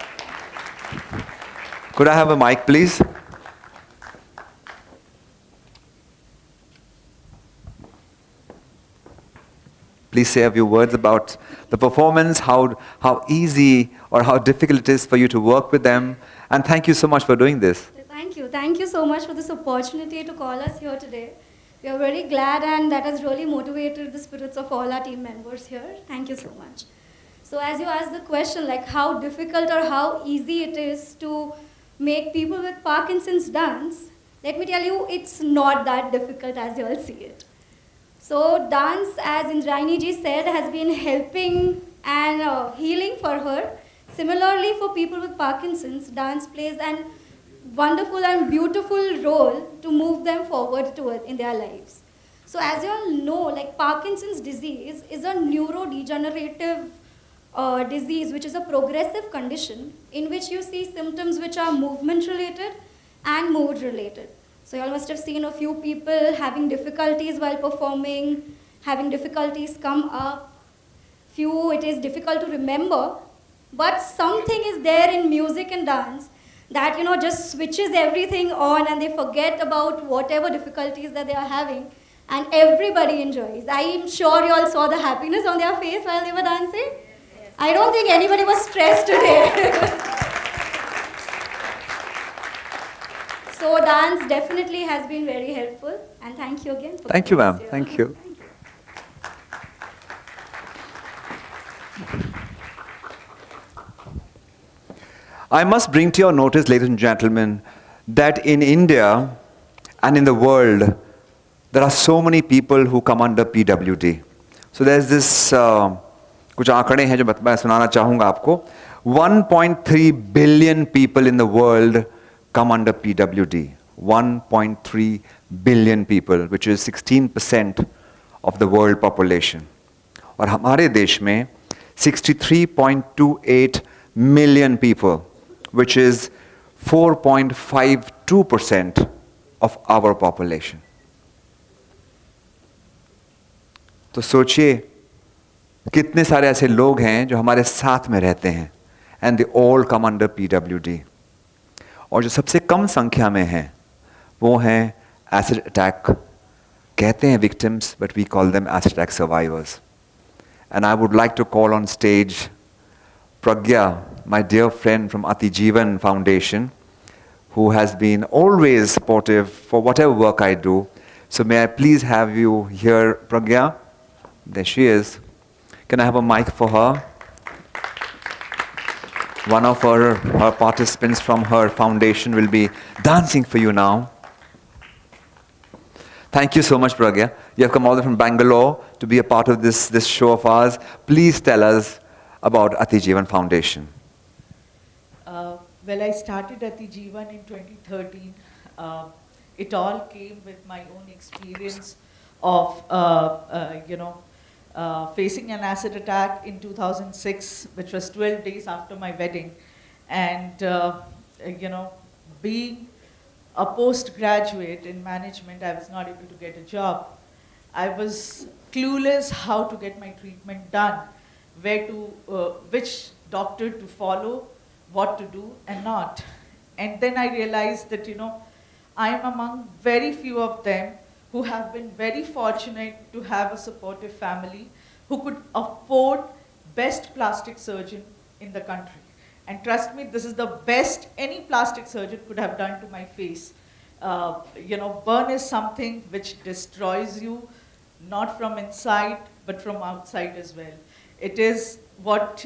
Could I have a mic, please? Please say a few words about the performance, how easy or how difficult it is for you to work with them. And thank you so much for doing this. Thank you. Thank you so much for this opportunity to call us here today. We are very glad, and that has really motivated the spirits of all our team members here. Thank you so much. So as you asked the question, like how difficult or how easy it is to make people with Parkinson's dance, let me tell you, it's not that difficult as you all see it. So dance, as Indrani ji said, has been helping and healing for her. Similarly, for people with Parkinson's, dance plays an wonderful and beautiful role to move them forward to it in their lives. So as you all know, like Parkinson's disease is a neurodegenerative disease, which is a progressive condition in which you see symptoms which are movement related and mood related. So you all must have seen a few people having difficulties while performing, having difficulties come up. Few, it is difficult to remember, but something is there in music and dance that, you know, just switches everything on and they forget about whatever difficulties that they are having, and everybody enjoys. I am sure you all saw the happiness on their face while they were dancing. I don't think anybody was stressed today. So dance definitely has been very helpful, and thank you again. Thank you, ma'am. Thank you. I must bring to your notice, ladies and gentlemen, that in India and in the world, there are so many people who come under PWD. So there's this, कुछ आंकड़े हैं जो मैं सुनाना चाहूँगा आपको. 1.3 billion people in the world come under PWD. 1.3 billion people, which is 16% of the world population. और हमारे देश में 63.28 million people, which is 4.52% of our population. तो सोचिए कितने सारे ऐसे लोग हैं जो हमारे साथ में रहते हैं, and they all come under PWD. और जो सबसे कम संख्या में हैं वो हैं एसिड अटैक. कहते हैं victims, but we call them acid attack survivors. And I would like to call on stage Pragya, my dear friend from Atijeevan Foundation, who has been always supportive for whatever work I do. So may I please have you here, Pragya? There she is. Can I have a mic for her? One of her participants from her foundation will be dancing for you now. Thank you so much, Pragya. You have come all the way from Bangalore to be a part of this show of ours. Please tell us about Atijeevan Foundation. Well, I started Atijeevan in 2013. It all came with my own experience of, facing an acid attack in 2006, which was 12 days after my wedding. And, being a postgraduate in management, I was not able to get a job. I was clueless how to get my treatment done, which doctor to follow, what to do and not. And then I realized that, I am among very few of them who have been very fortunate to have a supportive family who could afford best plastic surgeon in the country. And trust me, this is the best any plastic surgeon could have done to my face. Burn is something which destroys you, not from inside, but from outside as well. It is what,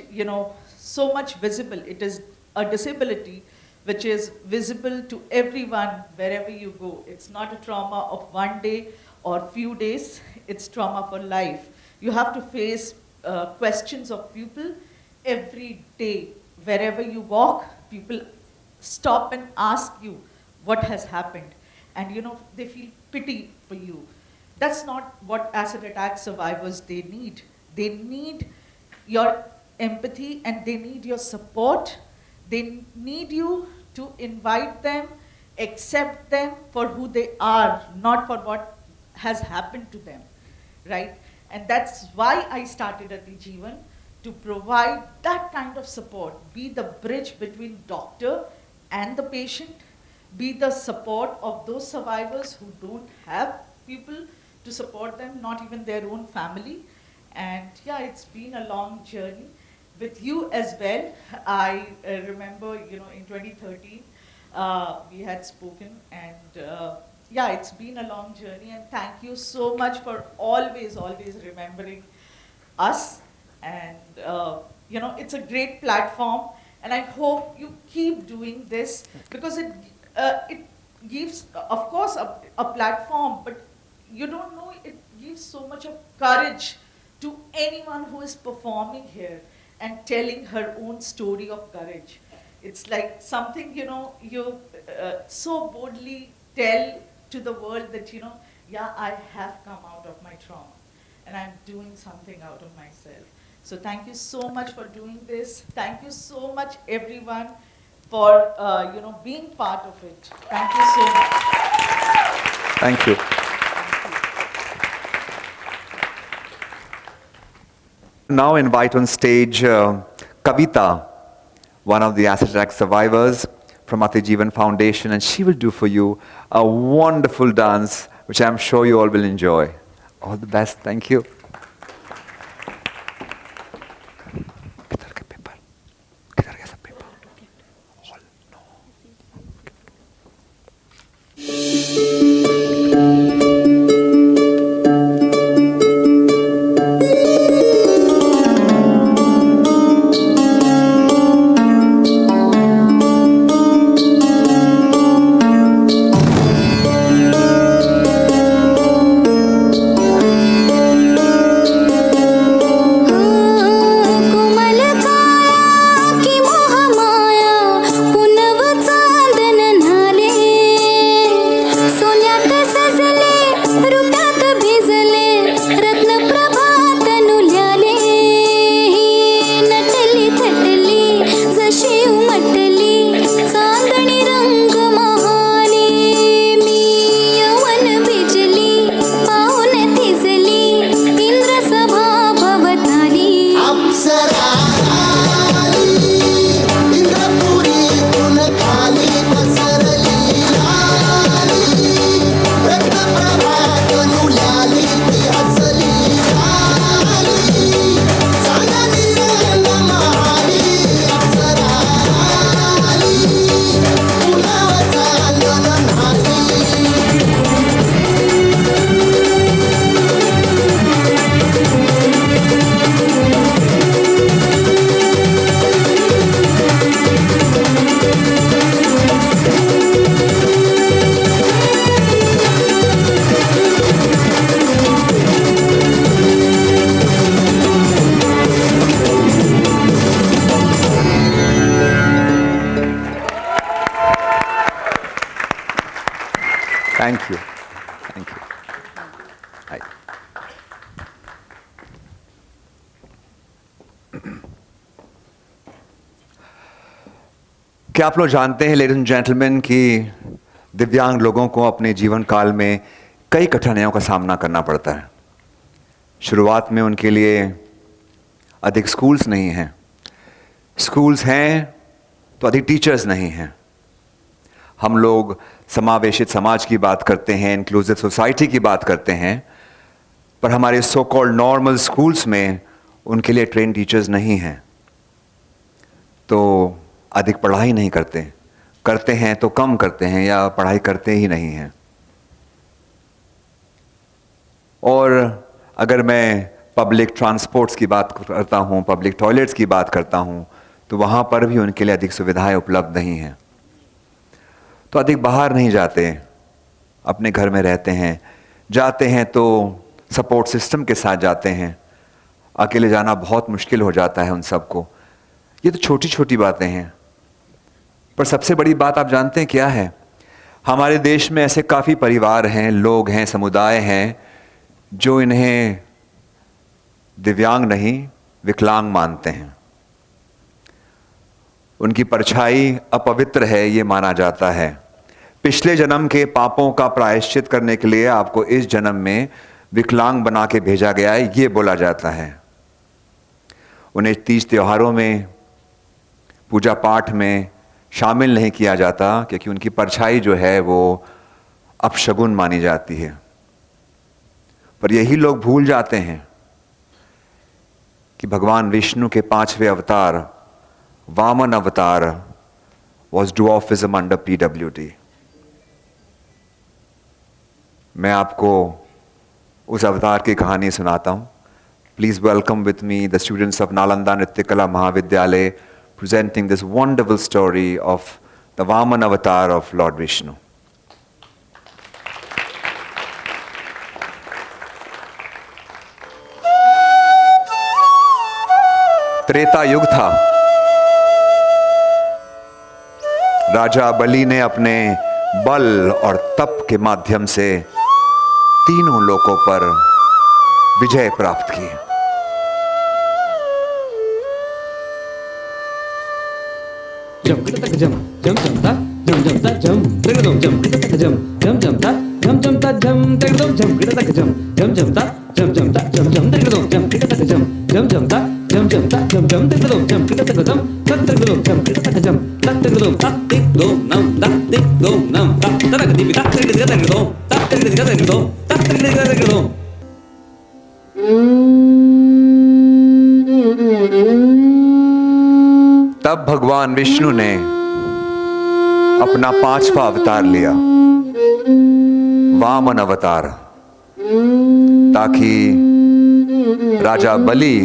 so much visible. It is a disability which is visible to everyone wherever you go. It's not a trauma of one day or few days, it's trauma for life. You have to face questions of people every day. Wherever you walk, people stop and ask you what has happened. And they feel pity for you. That's not what acid attack survivors they need. They need your empathy and they need your support. They need you to invite them, accept them for who they are, not for what has happened to them, right? And that's why I started Atijeevan, to provide that kind of support, be the bridge between doctor and the patient, be the support of those survivors who don't have people to support them, not even their own family. And yeah, it's been a long journey. With you as well, I remember, in 2013, we had spoken, and yeah, it's been a long journey, and thank you so much for always remembering us. And You know, it's a great platform, and I hope you keep doing this because it gives, of course, a platform, but you don't know, it gives so much of courage to anyone who is performing here and telling her own story of courage. It's like something, you know, you so boldly tell to the world that, you know, yeah, I have come out of my trauma and I'm doing something out of myself. So thank you so much for doing this. Thank you so much, everyone, for you know, being part of it. Thank you so much. Thank you. Now invite on stage Kavita, one of the acid attack survivors from Atijeevan Foundation, and she will do for you a wonderful dance, which I'm sure you all will enjoy. All the best. Thank you. कोमल काया की मोहमाया पुनव चांदन न्हाले सोन्यात सजले रुपात भिजले रत्न प्रभात नुल्याले नटली थटली जशी उमटली चांदणी रंग महाली मी यवन भिजली पाहून थिजली इंद्र सभा भवताली अप्सरा आली, इंद्रपुरीतून खाली पसरली आली, रत्नप्रभात नुल्याली ती हसली आली, चांदणी रंग महाली अप्सरा आली, पुनव चांदन न्हाली. Thank you. Thank you. Hi. क्या आप लोग जानते हैं, लेडीज एंड जेंटलमैन, कि दिव्यांग लोगों को अपने जीवन काल में कई कठिनाइयों का सामना करना पड़ता है। शुरुआत में उनके लिए अधिक स्कूल्स नहीं हैं, स्कूल्स हैं तो अधिक टीचर्स नहीं हैं। हम लोग समावेशित समाज की बात करते हैं, इंक्लूसिव सोसाइटी की बात करते हैं, पर हमारे सो कॉल्ड नॉर्मल स्कूल्स में उनके लिए ट्रेन टीचर्स नहीं हैं, तो अधिक पढ़ाई नहीं करते, करते हैं तो कम करते हैं या पढ़ाई करते ही नहीं हैं। और अगर मैं पब्लिक ट्रांसपोर्ट्स की बात करता हूँ, पब्लिक टॉयलेट्स की बात करता हूँ, तो वहाँ पर भी उनके लिए अधिक सुविधाएं उपलब्ध नहीं हैं, तो अधिक बाहर नहीं जाते, अपने घर में रहते हैं। जाते हैं तो सपोर्ट सिस्टम के साथ जाते हैं, अकेले जाना बहुत मुश्किल हो जाता है उन सबको। ये तो छोटी छोटी बातें हैं, पर सबसे बड़ी बात आप जानते हैं क्या है? हमारे देश में ऐसे काफ़ी परिवार हैं, लोग हैं, समुदाय हैं जो इन्हें दिव्यांग नहीं विकलांग मानते हैं। उनकी परछाई अपवित्र है ये माना जाता है। पिछले जन्म के पापों का प्रायश्चित करने के लिए आपको इस जन्म में विकलांग बना के भेजा गया है, ये बोला जाता है। उन्हें तीज त्योहारों में, पूजा पाठ में शामिल नहीं किया जाता क्योंकि उनकी परछाई जो है वो अपशगुन मानी जाती है। पर यही लोग भूल जाते हैं कि भगवान विष्णु के 5वें अवतार वामन अवतार was dwarfism under PWD। मैं आपको उस अवतार की कहानी सुनाता हूँ। Please welcome with me the students of Nalanda Nrityakala Mahavidyalaya presenting this wonderful story of the Vaman avatar of Lord Vishnu. Treta युग था। राजा बलि ने अपने बल और तप के माध्यम से तीनों लोकों पर विजय प्राप्त की। जम तक जम जम जम ता जम जम ता जम तक जम तक जम जम जम ता जम जम ता जम तक जम तक जम जम जम ता जम जम ता जम जम तक तक जम जम जम ता जम जम ता जम जम तक तक जम तक जम तक जम तक तिक दो नम ता तरक दी ता तक दो तब भगवान विष्णु ने अपना 5वां अवतार लिया, वामन अवतार, ताकि राजा बलि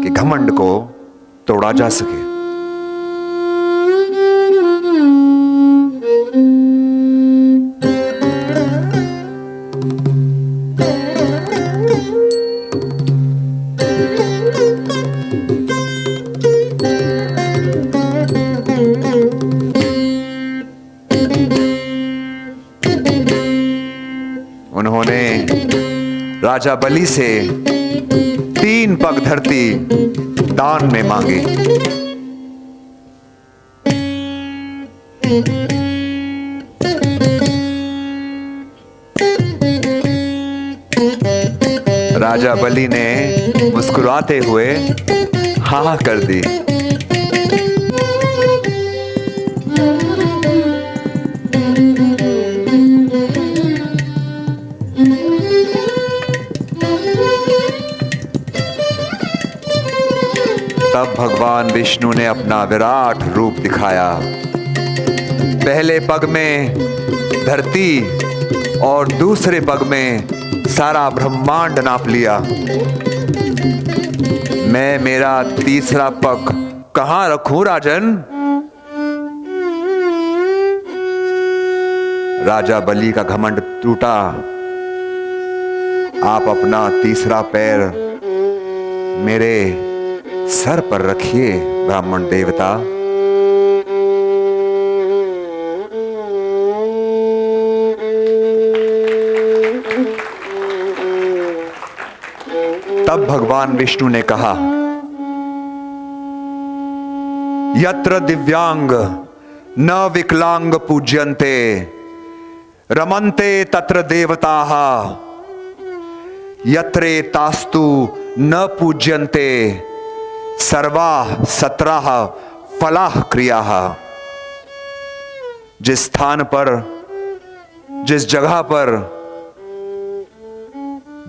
के घमंड को तोड़ा जा सके। उन्होंने राजा बलि से 3 पग धरती दान में मांगी। राजा बलि ने मुस्कुराते हुए हाँ कर दी। तब भगवान विष्णु ने अपना विराट रूप दिखाया। पहले पग में धरती और दूसरे पग में सारा ब्रह्मांड नाप लिया। मैं मेरा तीसरा पग कहां रखूं राजन? राजा बलि का घमंड टूटा। आप अपना तीसरा पैर मेरे सर पर रखिए ब्राह्मण देवता। तब भगवान विष्णु ने कहा, यत्र दिव्यांग न विकलांग पूज्यन्ते रमन्ते तत्र देवताः यत्रे तास्तु न पूज्यन्ते सर्वाः सत्राः फलाः क्रियाः। जिस स्थान पर, जिस जगह पर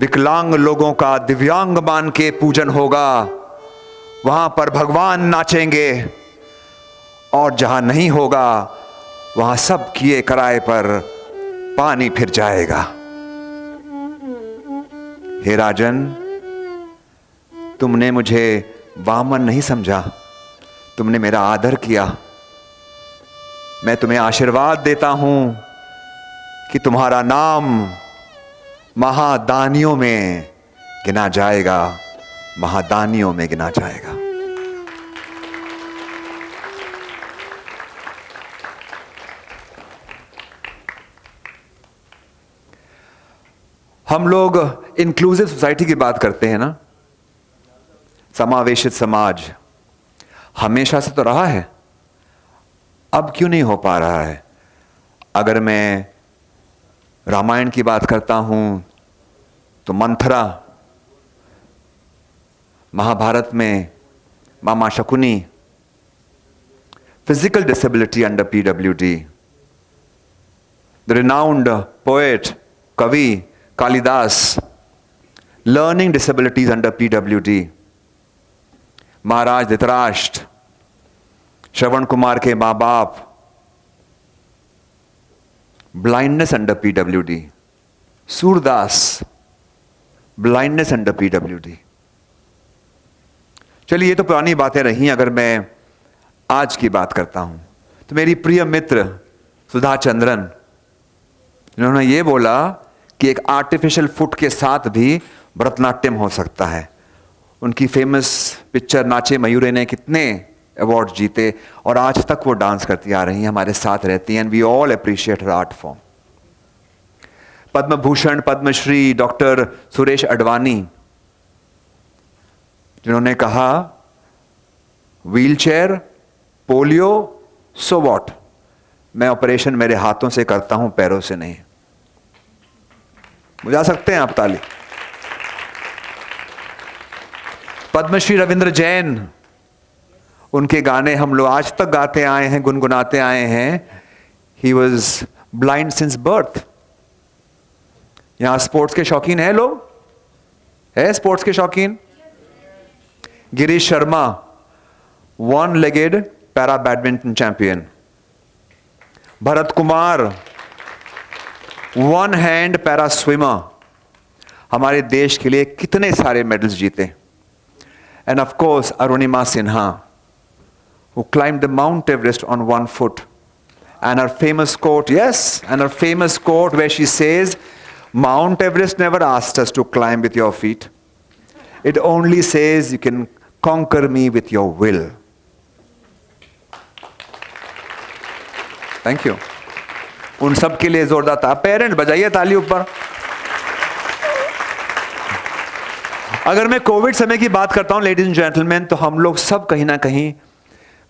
विकलांग लोगों का दिव्यांग मान के पूजन होगा, वहां पर भगवान नाचेंगे, और जहां नहीं होगा वहां सब किए कराए पर पानी फिर जाएगा। हे राजन, तुमने मुझे वामन नहीं समझा, तुमने मेरा आदर किया। मैं तुम्हें आशीर्वाद देता हूं कि तुम्हारा नाम महादानियों में गिना जाएगा, महादानियों में गिना जाएगा। हम लोग इंक्लूसिव सोसाइटी की बात करते हैं ना, समावेशित समाज हमेशा से तो रहा है, अब क्यों नहीं हो पा रहा है? अगर मैं रामायण की बात करता हूं तो मंथरा, महाभारत में मामा Shakuni, physical disability under PWD, the renowned poet kavi Kalidas, learning disabilities under PWD, Maharaj Dhritarashtra, Shravan Kumar के माँ बाप, blindness under PWD, Surdas, blindness under PWD. चलिए, ये तो पुरानी बातें रही। अगर मैं आज की बात करता हूं तो मेरी प्रिय मित्र सुधा चंद्रन, इन्होंने ये बोला कि एक आर्टिफिशियल फुट के साथ भी भरतनाट्यम हो सकता है। उनकी फेमस पिक्चर नाचे मयूरे ने कितने अवार्ड जीते और आज तक वो डांस करती आ रही हैं, हमारे साथ रहती हैं। एंड वी ऑल अप्रिशिएट हर art form. Padma Bhushan, Padmashri doctor Suresh Advani, जिन्होंने कहा व्हीलचेयर, पोलियो, सो व्हाट, मैं ऑपरेशन मेरे हाथों से करता हूं, पैरों से नहीं। बुझा सकते हैं आप ताली। पद्मश्री रविंद्र जैन, उनके गाने हम लोग आज तक गाते आए हैं, गुनगुनाते आए हैं। He was blind since birth. यहां स्पोर्ट्स के शौकीन है लोग? है स्पोर्ट्स के शौकीन? Girish Sharma, one legged para badminton champion. Bharat Kumar, one hand para swimmer, हमारे देश के लिए कितने सारे मेडल्स जीते। End of course Arunima Sinha, who climbed the Mount Everest on one foot. And her famous quote, yes, and her famous quote where she says, Mount Everest never asked us to climb with your feet. It only says you can conquer me with your will. Thank you. उन सब के लिए जोरदार था। Parent बजाइए ताली ऊपर। अगर मैं कोविड समय की बात करता हूं लेडीज एंड जेंटलमैन, तो हम लोग सब कहीं ना कहीं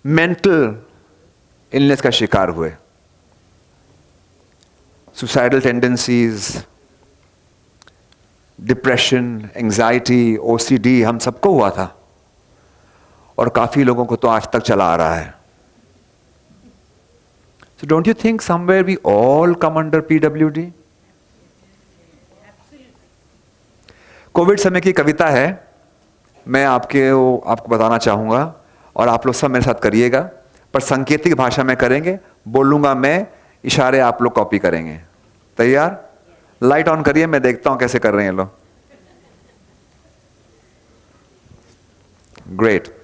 मेंटल इलनेस का शिकार हुए। Suicidal tendencies, depression, anxiety, OCD, हम सबको हुआ था और काफी लोगों को तो आज तक चला आ रहा है। So don't you think somewhere we all come under PWD? Covid समय की कविता है, मैं आपको बताना चाहूंगा और आप लोग सब मेरे साथ करिएगा, पर सांकेतिक भाषा में करेंगे। बोलूंगा मैं, इशारे आप लोग कॉपी करेंगे। तैयार? लाइट ऑन करिए, मैं देखता हूं कैसे कर रहे हैं लोग। ग्रेट।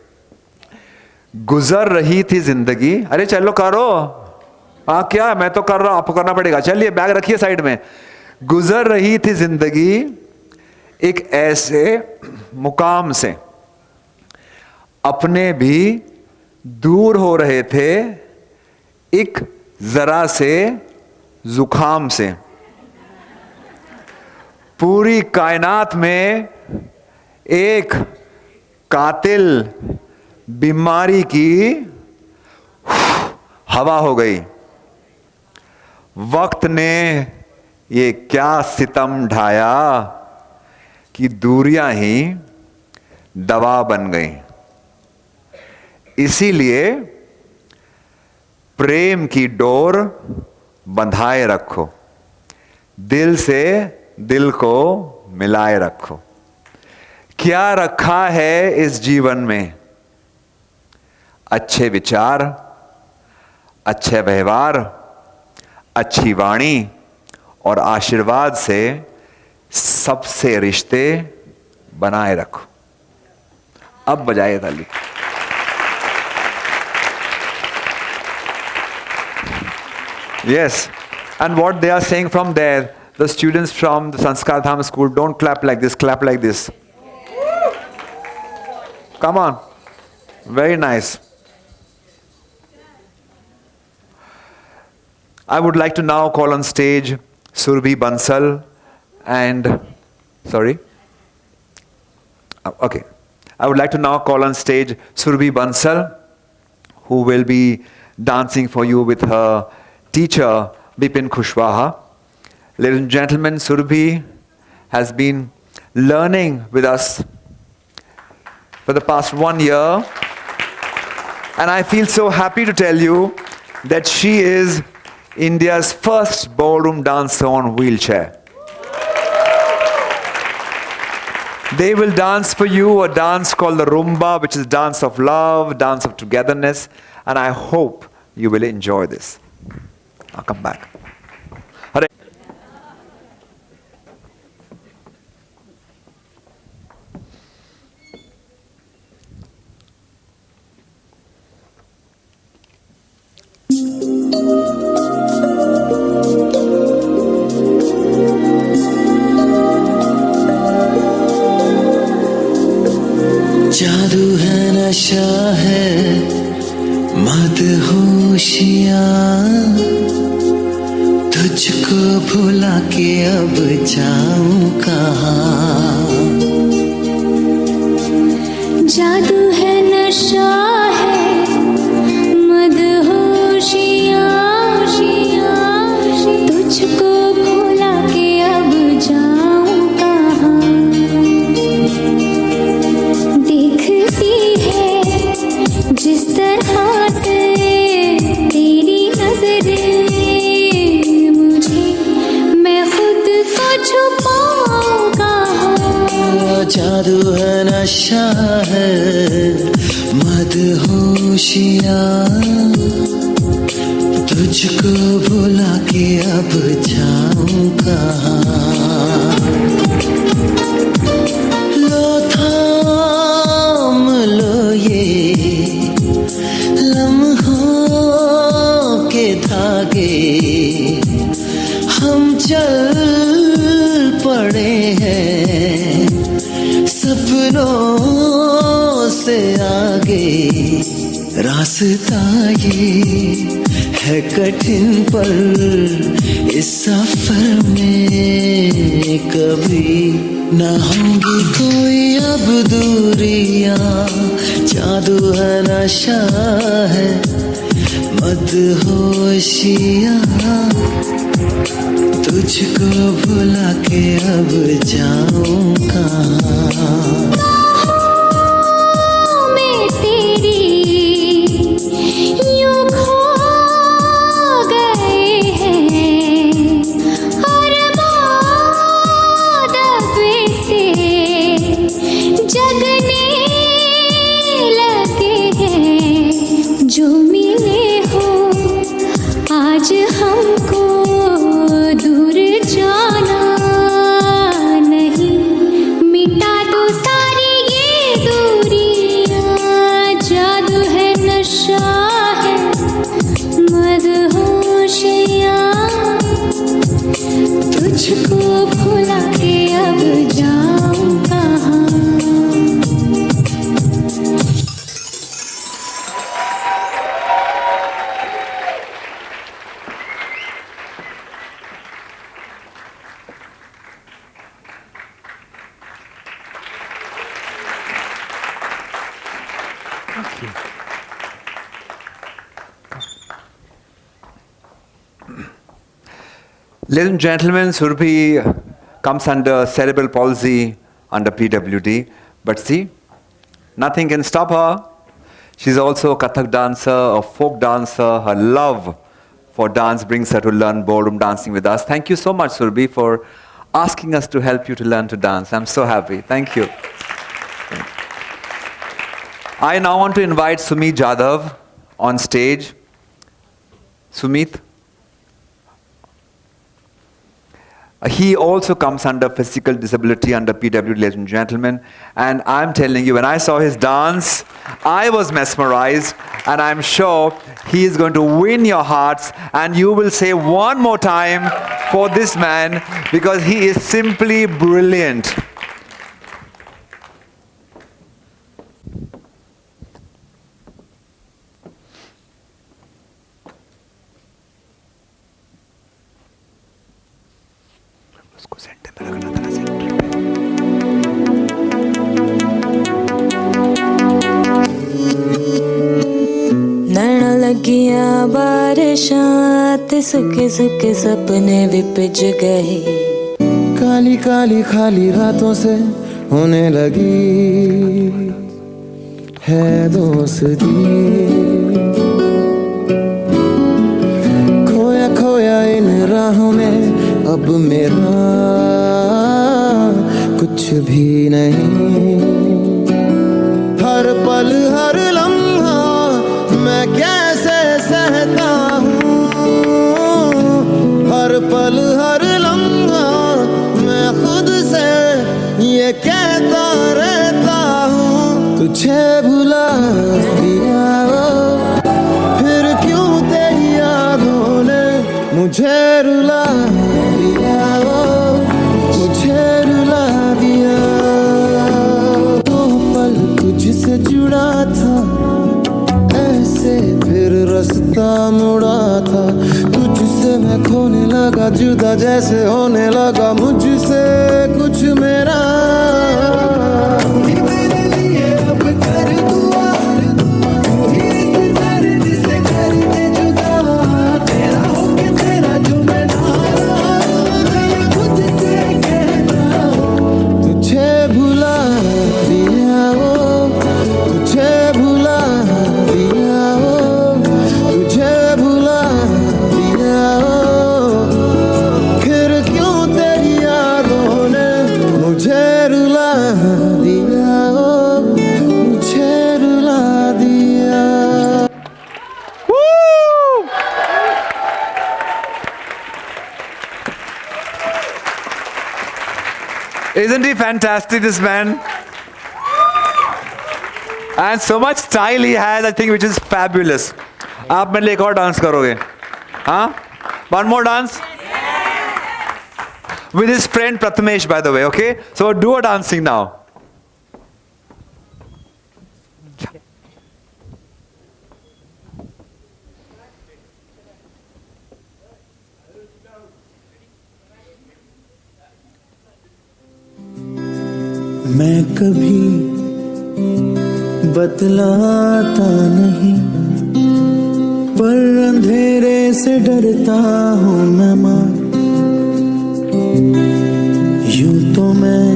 गुजर रही थी जिंदगी, अरे चलो करो। हाँ क्या, मैं तो कर रहा हूं, आपको करना पड़ेगा। चलिए बैग रखिए साइड में। गुजर रही थी जिंदगी एक ऐसे मुकाम से, अपने भी दूर हो रहे थे एक जरा से जुखाम से। पूरी कायनात में एक कातिल बीमारी की हवा हो गई। वक्त ने ये क्या सितम ढाया कि दूरियां ही दवा बन गई। इसीलिए प्रेम की डोर बंधाए रखो, दिल से दिल को मिलाए रखो। क्या रखा है इस जीवन में? अच्छे विचार, अच्छे व्यवहार, अच्छी वाणी और आशीर्वाद से सबसे रिश्ते बनाए रखो। अब बजाए ताली। Yes, and what they are saying from there, the students from the Sanskar Dham school, don't clap like this, clap like this. Come on. Very nice. I would like to now call on stage Surbhi Bansal and, sorry? Okay. I would like to now call on stage Surbhi Bansal, who will be dancing for you with her teacher Bipin Kushwaha. Ladies and gentlemen, Surbhi has been learning with us for the past 1 year, and I feel so happy to tell you that she is India's first ballroom dancer on wheelchair. They will dance for you a dance called the Rumba, which is dance of love, dance of togetherness, and I hope you will enjoy this. I'll come back. Hare. जादू है नशा है मदहोशियाँ तुझको भुला के अब जाऊं कहाँ जादू है नशा है मदहोशियाँ तुझको भुला के अब जाऊं कहाँ देखती है जिस तरह से तेरी नजरें मुझे मैं खुद को छुपाऊं कहाँ जादू है नशा है मदहोशियाँ तुझको भुला के अब जाऊं कहाँ लो थाम लो ये लम्हों के धागे हम चल पड़े हैं सपनों से आगे रास्ता ये है कठिन पर इस सफर में कभी ना होंगी कोई अब दूरियां जादू है नशा है मदहोशियाँ तुझको भुला के अब जाऊं कहाँ मैं तेरी यूं खो गए हैं और दबे से जगने लगे हैं जो मिले हो आज हमको दूर जाना नहीं मिटा दो सारी ये दूरियां जादू है नशा है मदहोशियाँ तुझको भुला के अब जाऊं कहाँ Ladies and gentlemen, Surbhi comes under cerebral palsy under PWD, but see, nothing can stop her. She's also a Kathak dancer, a folk dancer. Her love for dance brings her to learn ballroom dancing with us. Thank you so much, Surbhi, for asking us to help you to learn to dance. I'm so happy. Thank you. I now want to invite Sumit Jadhav on stage. Sumit. He also comes under physical disability under PWD, ladies and gentlemen. And I'm telling you, when I saw his dance, I was mesmerized. And I'm sure he is going to win your hearts. And you will say one more time for this man, because he is simply brilliant. नैना लगियां बारिशां ते सुखे सुखे सपने भी पिज गए काली काली खाली रातों से होने लगी है दोस्ती खोया खोया इन राहों में अब मेरा कुछ भी नहीं हर पल हर लम्हा मैं कैसे सहता हूँ हर पल हर लम्हा मैं खुद से ये कहता रहता हूँ तुझे भुला दिया फिर क्यों तेरी यादों ने मुझे रुला दिया मुझे रुला दिया दो पल तुझसे लगा जैसे होने लगा मुझसे कुछ मेरा मेरे लिए अब कर दुआ इस दर्द से कर दे जुदा तेरा होके तेरा जो मैं खुद से कहता तुझे भुला दिया वो तुझे भुला दिया वो तुझे भुला दिया वो फिर क्यों तेरी यादों ने मुझे रुला दिया वो मुझे रुला दिया Isn't he fantastic, this man? And so much style he has, I think, which is fabulous. आप मेरे लिए एक और डांस करोगे? हाँ? One more dance? With his friend Prathamesh, by the way, okay? So do a dancing now. मैं कभी बतलाता नहीं पर अंधेरे से डरता हूँ मैं माँ यूं तो मैं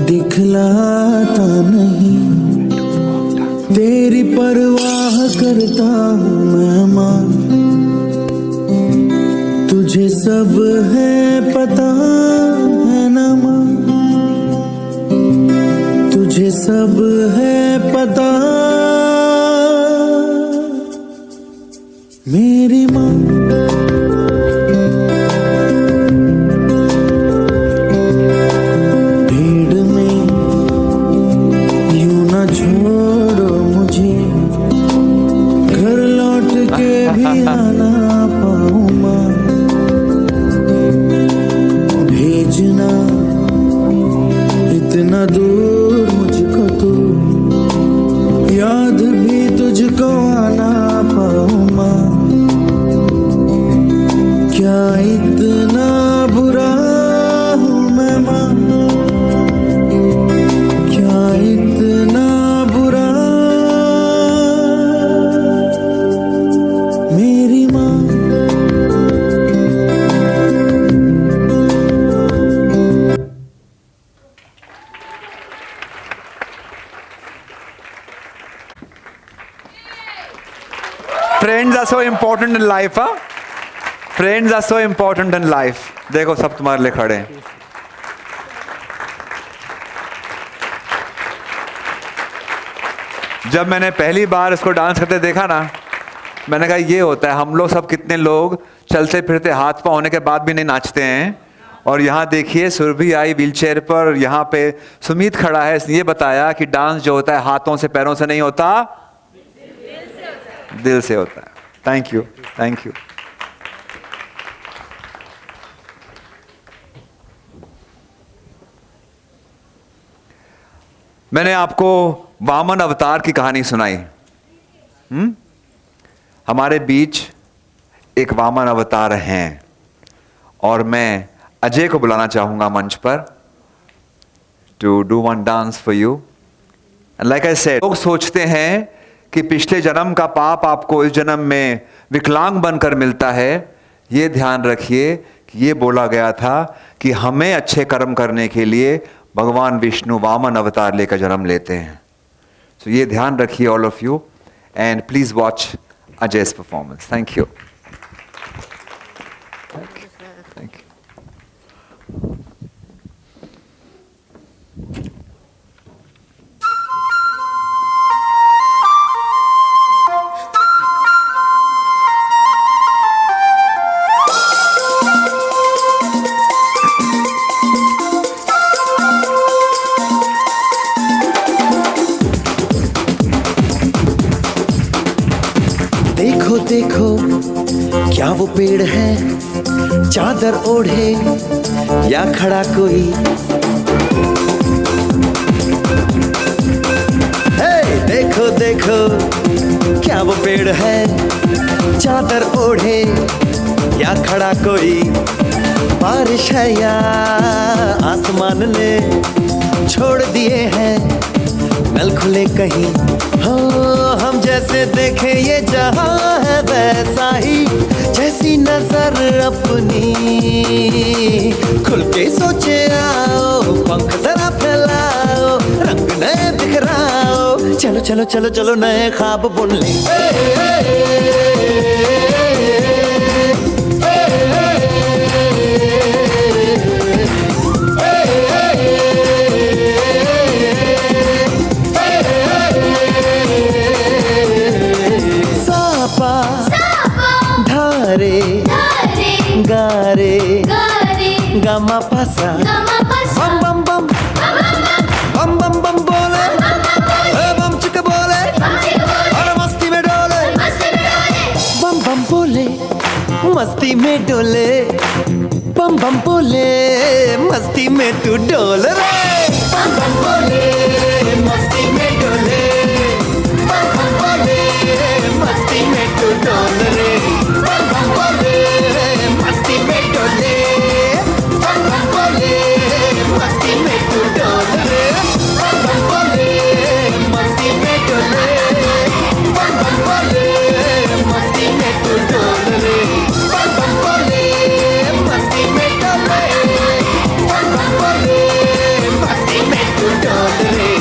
दिखलाता नहीं तेरी परवाह करता हूँ मैं माँ तुझे सब है पता है ना माँ तुझे सब है पता मेरी माँ भीड़ में यूं ना छोड़ो मुझे घर लौट के भी आना पाऊँ माँ भेजना इतना दूर मुझको तू याद भी तुझको आना पाऊँ माँ क्या इतना बुरा हूँ मैं माँ क्या इतना बुरा मेरी माँ Friends are so important in life, huh? Friends are so important in life. देखो सब तुम्हारे लिए खड़े हैं. जब मैंने पहली बार इसको डांस करते देखा ना, मैंने कहा ये होता है. हम लोग सब कितने लोग चलते फिरते हाथ पांव होने के बाद भी नहीं नाचते हैं. और यहाँ देखिए सुरभि आई व्हीलचेयर पर, यहाँ पे सुमित खड़ा है. इसने ये बताया कि डांस जो होता है हाथों से पैरों से नहीं होता, दिल से होता है. Thank you, thank you. मैंने आपको वामन अवतार की कहानी सुनाई. हमारे बीच एक वामन अवतार हैं और मैं अजय को बुलाना चाहूंगा मंच पर to do one dance for you. And like I said, लोग सोचते हैं कि पिछले जन्म का पाप आपको इस जन्म में विकलांग बनकर मिलता है. ये ध्यान रखिए कि ये बोला गया था कि हमें अच्छे कर्म करने के लिए भगवान विष्णु वामन अवतार लेकर जन्म लेते हैं. सो ये ध्यान रखिए all of you. And please watch Ajay's performance. Thank you. Thank you. देखो देखो क्या वो पेड़ है चादर ओढ़े या खड़ा कोई. हे देखो देखो क्या वो पेड़ है चादर ओढ़े या खड़ा कोई बारिश है या आसमान ने छोड़ दिए हैं नल खुले कहीं। हो हम जैसे देखें ये जहां है वैसा ही, जैसी नजर अपनी खुल के सोचे आओ, पंख जरा फैलाओ, रंग नए बिखराओ, चलो चलो चलो चलो नए ख्वाब बुन ले। धारे गारे गमा पासा बम बम बम बम बम बम बोले बम चिक बोले और मस्ती में डोले बम बम बोले मस्ती में डोले बम बम बोले मस्ती में तू डोल रे बम बम बोले मस्ती में डोले बम बम बोले मस्ती में तू डोल रे बम बम बोले मस्ती में डोले बम बम बोले मस्ती में तू डोल रे बम बम बोले मस्ती में डोले बम बम बोले मस्ती में तू डोल रे बम बम बोले मस्ती में डोले बम बम बोले मस्ती में तू डोल रे।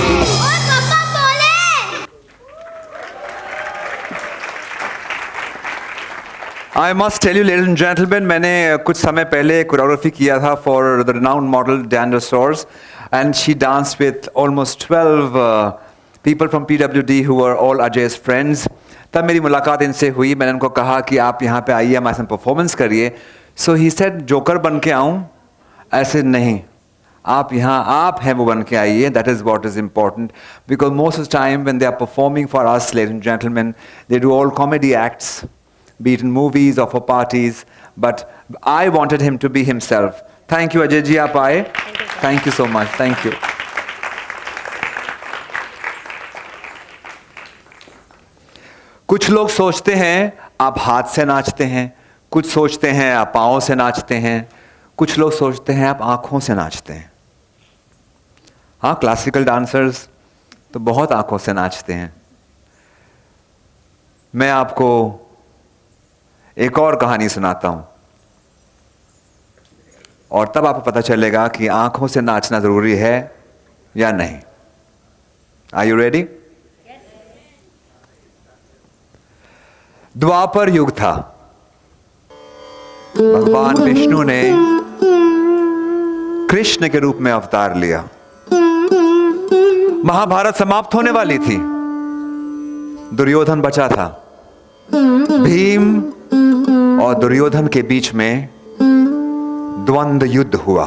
I must tell you, ladies and gentlemen, मैंने कुछ समय पहले कोरियोग्राफी किया था for the renowned model Diana Stores, and she danced with almost 12 people from PWD who were all Ajay's friends. तब मेरी मुलाकात इनसे हुई, मैंने उनको कहा कि आप यहाँ पे आइए हमारे साथ परफॉर्मेंस करिए. So he said, जोकर बन के आऊँ? ऐसे नहीं, आप यहाँ आप हैं वो बन के आइए. That is what is important, because most of the time when they are performing for us, ladies and gentlemen, they do all comedy acts, be it in movies or for parties, but I wanted him to be himself. Thank you, Ajay ji, aap aaye. Thank you so much. Thank you. कुछ लोग सोचते हैं आप हाथ से नाचते हैं, कुछ सोचते हैं आप पाँव से नाचते हैं, कुछ लोग सोचते हैं आप आँखों से नाचते हैं. हाँ, क्लासिकल डांसर्स तो बहुत आँखों से नाचते हैं. मैं आपको एक और कहानी सुनाता हूं और तब आपको पता चलेगा कि आंखों से नाचना जरूरी है या नहीं. Are you ready? द्वापर युग था. भगवान विष्णु ने कृष्ण के रूप में अवतार लिया. महाभारत समाप्त होने वाली थी. दुर्योधन बचा था. भीम और दुर्योधन के बीच में द्वंद्व युद्ध हुआ.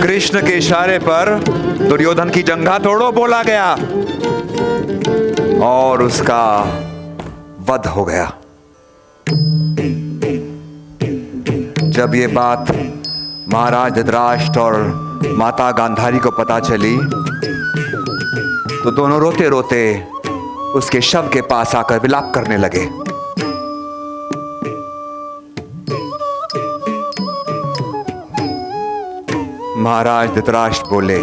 कृष्ण के इशारे पर दुर्योधन की जंघा तोड़ो बोला गया और उसका वध हो गया. जब ये बात महाराज धृतराष्ट्र और माता गांधारी को पता चली तो दोनों रोते रोते उसके शव के पास आकर विलाप करने लगे. महाराज धृतराष्ट्र बोले,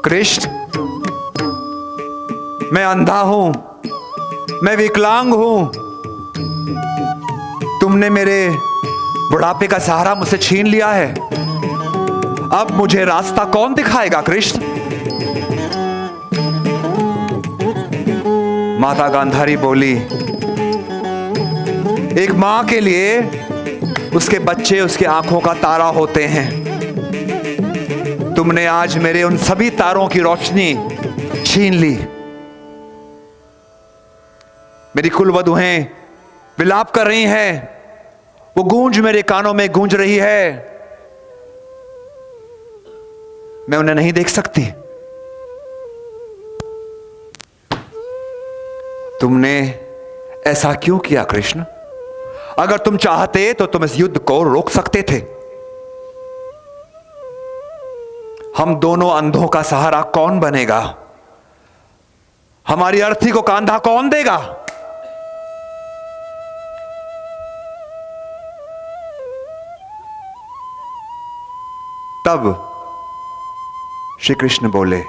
कृष्ण, मैं अंधा हूं, मैं विकलांग हूं. तुमने मेरे बुढ़ापे का सहारा मुझसे छीन लिया है. अब मुझे रास्ता कौन दिखाएगा कृष्ण? माता गांधारी बोली, एक मां के लिए उसके बच्चे उसके आंखों का तारा होते हैं। तुमने आज मेरे उन सभी तारों की रोशनी छीन ली। मेरी कुलवधुएं विलाप कर रही हैं, वो गूंज मेरे कानों में गूंज रही है, मैं उन्हें नहीं देख सकती। तुमने ऐसा क्यों किया कृष्ण? अगर तुम चाहते तो तुम इस युद्ध को रोक सकते थे। हम दोनों अंधों का सहारा कौन बनेगा? हमारी अर्थी को कांधा कौन देगा? तब श्री कृष्ण बोले,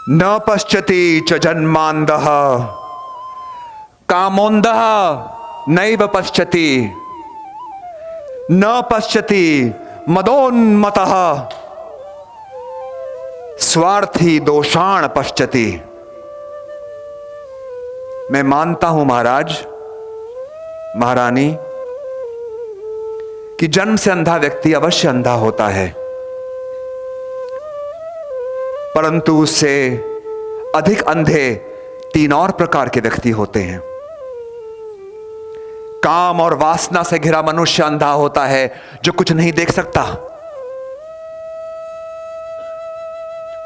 न पश्यति च जन्मांधः कामोंधः नैव पश्यति, न पश्यति मदोन्मतः स्वार्थी दोषाण पश्यति। मैं मानता हूं महाराज, महारानी, कि जन्म से अंधा व्यक्ति अवश्य अंधा होता है, परंतु उससे अधिक अंधे 3 और प्रकार के व्यक्ति होते हैं। काम और वासना से घिरा मनुष्य अंधा होता है, जो कुछ नहीं देख सकता।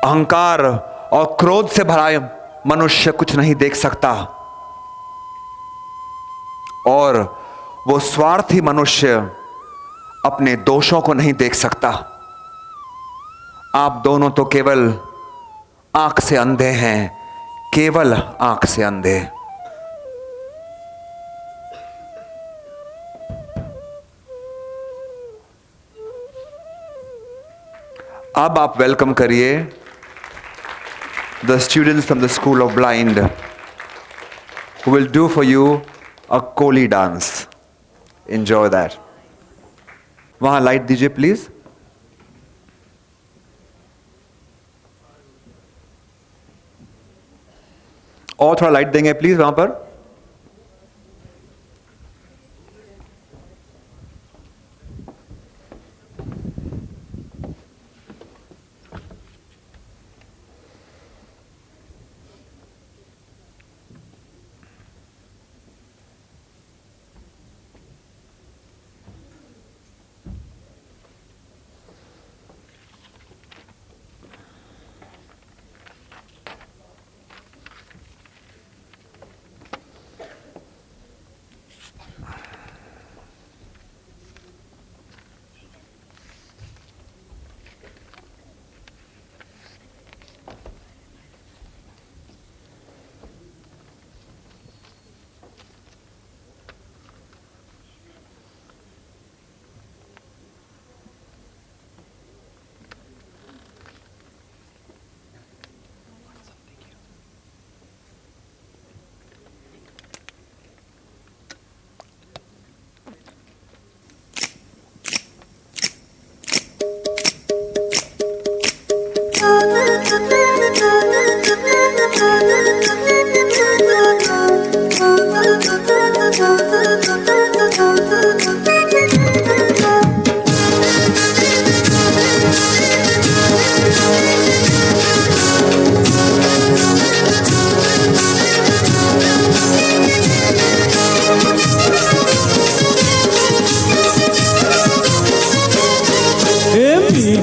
अहंकार और क्रोध से भरा मनुष्य कुछ नहीं देख सकता, और वो स्वार्थी मनुष्य अपने दोषों को नहीं देख सकता। आप दोनों तो केवल आंख से अंधे हैं, केवल आंख से अंधे। अब आप वेलकम करिए the students from the School of Blind who will do for you a Koli dance. Enjoy that. वहां लाइट दीजिए प्लीज। और थोड़ा लाइट देंगे प्लीज वहां पर।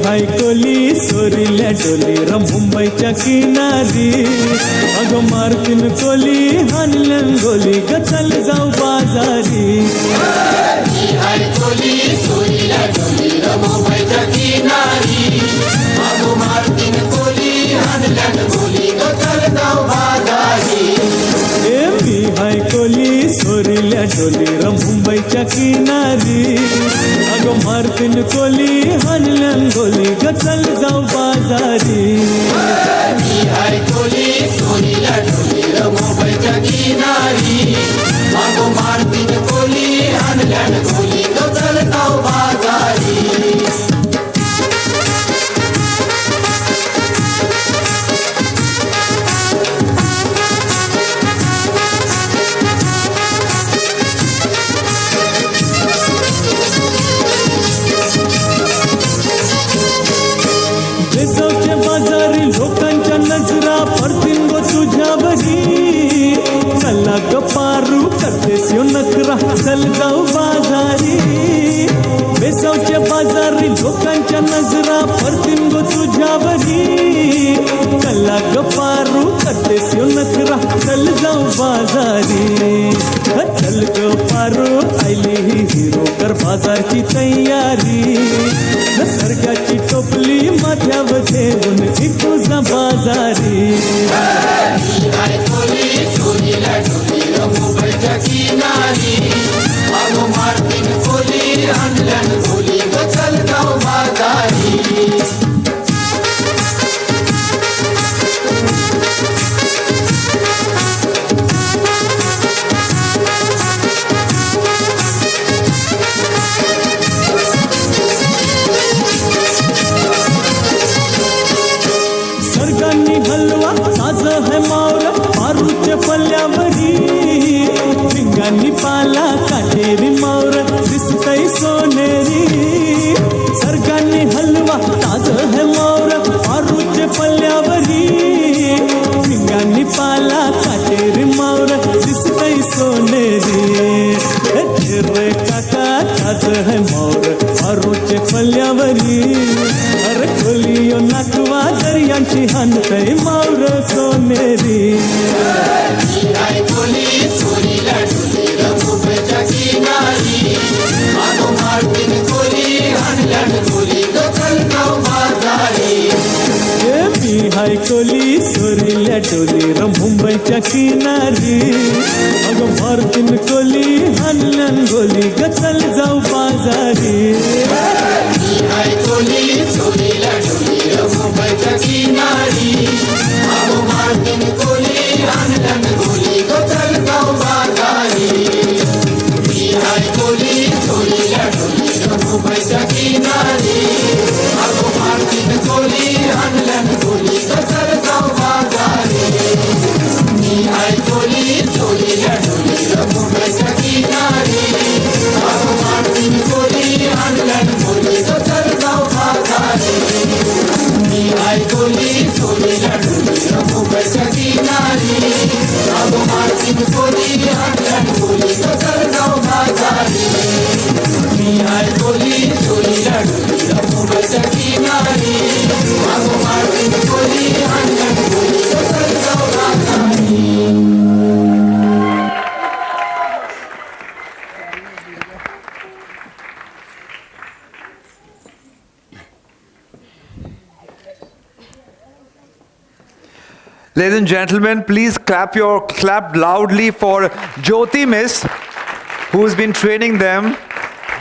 भाई कोली सोरील्या डोली र मुंबईच्या किनारी, अगो मार्किन कोली हानलन गोली ग चल जाऊ बाजारी। भाई कोली सोरील्या डोली र मुंबईच्या किनारी, अगो मार्किन कोली हानलन गोली ग चल जाऊ बाजारी। मी भाई कोली सोरील्या डोली र मुंबईच्या किनारी, अगो मार्किन कोली हानलन गोली ग चल जाऊ बाजारी। भाई कोली सोरील्या डोली र मुंबईच्या किनारी, अगो मार्किन कोली हानलन गोली ग चल जाऊ बाजारी। चल जाऊ बाजारी बेसावच्या बाजारी लोकांच्या नजरा पडतील गो तुझ्यावरी कल्ला गपारू करतेस यो नखरा चल जाऊ बाजारी चल ग पारू आयली ही हिरो कर बाजारची तयारी सर्गाची टोपली माथ्यावर ठेवून तुझा बाजारी सर्गांनी हलवा ताज है मावरा पारूच्या फल्यावरी पिंगांनी पाला काटेरी मावरा दिसतय सोनेरी सर्गांनी हलवा ताज है मावरा पारूच्या फल्यावरी पिंगांनी पाला काटेरी मावरा दिसतय सोनेरी रे काका ताज है मावरा पारूच्या फल्यावरी अरे खोलियो नाकवा दर्यांची हनतय मावर सोनेरी मी हाय कोली सोरील्या टोली र मुंबईच्या किनारी अगं मारतीन कोली हनलन गोली ग चल जाऊ बाजारी Ladies and gentlemen, please clap loudly for Jyoti Miss, who's been training them.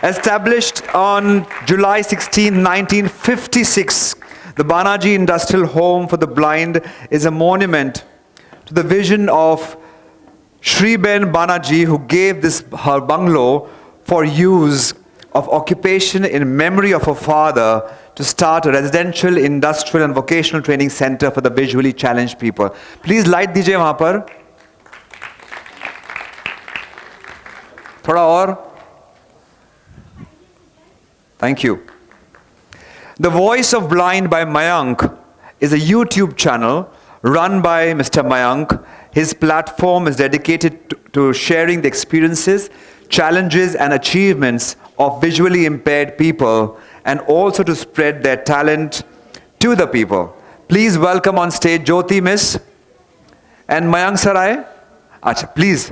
Established on July 16, 1956, the Banaji Industrial Home for the Blind is a monument to the vision of Shriben Banaji, who gave this her bungalow for use of occupation in memory of her father to start a residential, industrial and vocational training center for the visually challenged people. Please light दीजिए वहाँ पर. थोड़ा और. Thank you. The Voice of Blind by Mayank is a YouTube channel run by Mr. Mayank. His platform is dedicated to sharing the experiences, challenges and achievements of visually impaired people and also to spread their talent to the people. Please welcome on stage Jyoti Miss and Mayank Sarai. Acha, please.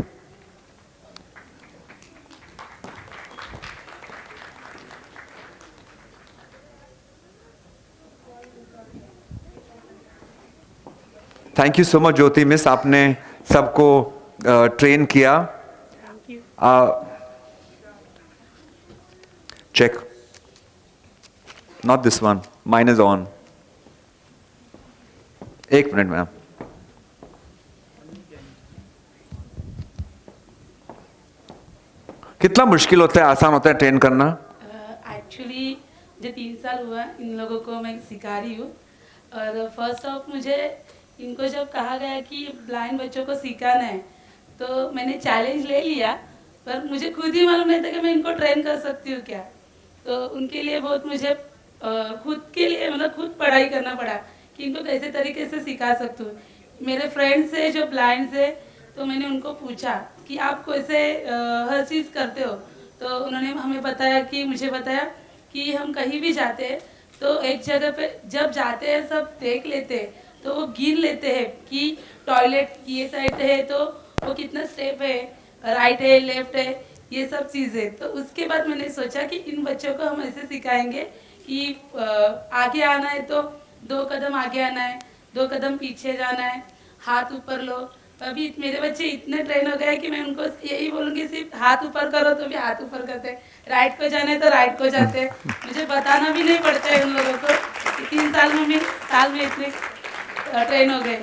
Thank you so much Jyoti Miss, आपने सबको train किया. Check. Not this one. Mine is on. एक minute ma'am. कितना मुश्किल होता है, आसान होता है ट्रेन करना? एक्चुअली जो 3 साल हुआ इन लोगों को मैं सिखा रही हूँ और फर्स्ट ऑफ मुझे इनको जब कहा गया कि ब्लाइंड बच्चों को सिखाना है तो मैंने चैलेंज ले लिया, पर मुझे खुद ही मालूम नहीं था कि मैं इनको ट्रेन कर सकती हूँ क्या. तो उनके लिए बहुत मुझे खुद के लिए मतलब खुद पढ़ाई करना पड़ा कि इनको कैसे तरीके से सिखा सकती हूँ. मेरे फ्रेंड्स से जो ब्लाइंड से तो मैंने उनको पूछा कि आप कैसे हर चीज़ करते हो। तो उन्होंने हमें बताया कि मुझे बताया कि हम कहीं भी जाते हैं तो एक जगह पे जब जाते हैं सब देख लेते हैं, तो वो गिन लेते हैं कि टॉयलेट ये साइड है तो वो कितना स्टेप है, राइट है लेफ्ट है, ये सब चीज़ें। तो उसके बाद मैंने सोचा कि इन बच्चों को हम ऐसे सिखाएंगे कि आगे आना है तो 2 कदम आगे आना है, 2 कदम पीछे जाना है, हाथ ऊपर लो। अभी मेरे बच्चे इतने ट्रेन हो गए कि मैं उनको यही बोलूँगी सिर्फ हाथ ऊपर करो तो भी हाथ ऊपर करते हैं, राइट को जाना है तो राइट को जाते हैं। मुझे बताना भी नहीं पड़ता है उन लोगों को कि 3 साल में इतने ट्रेन हो गए।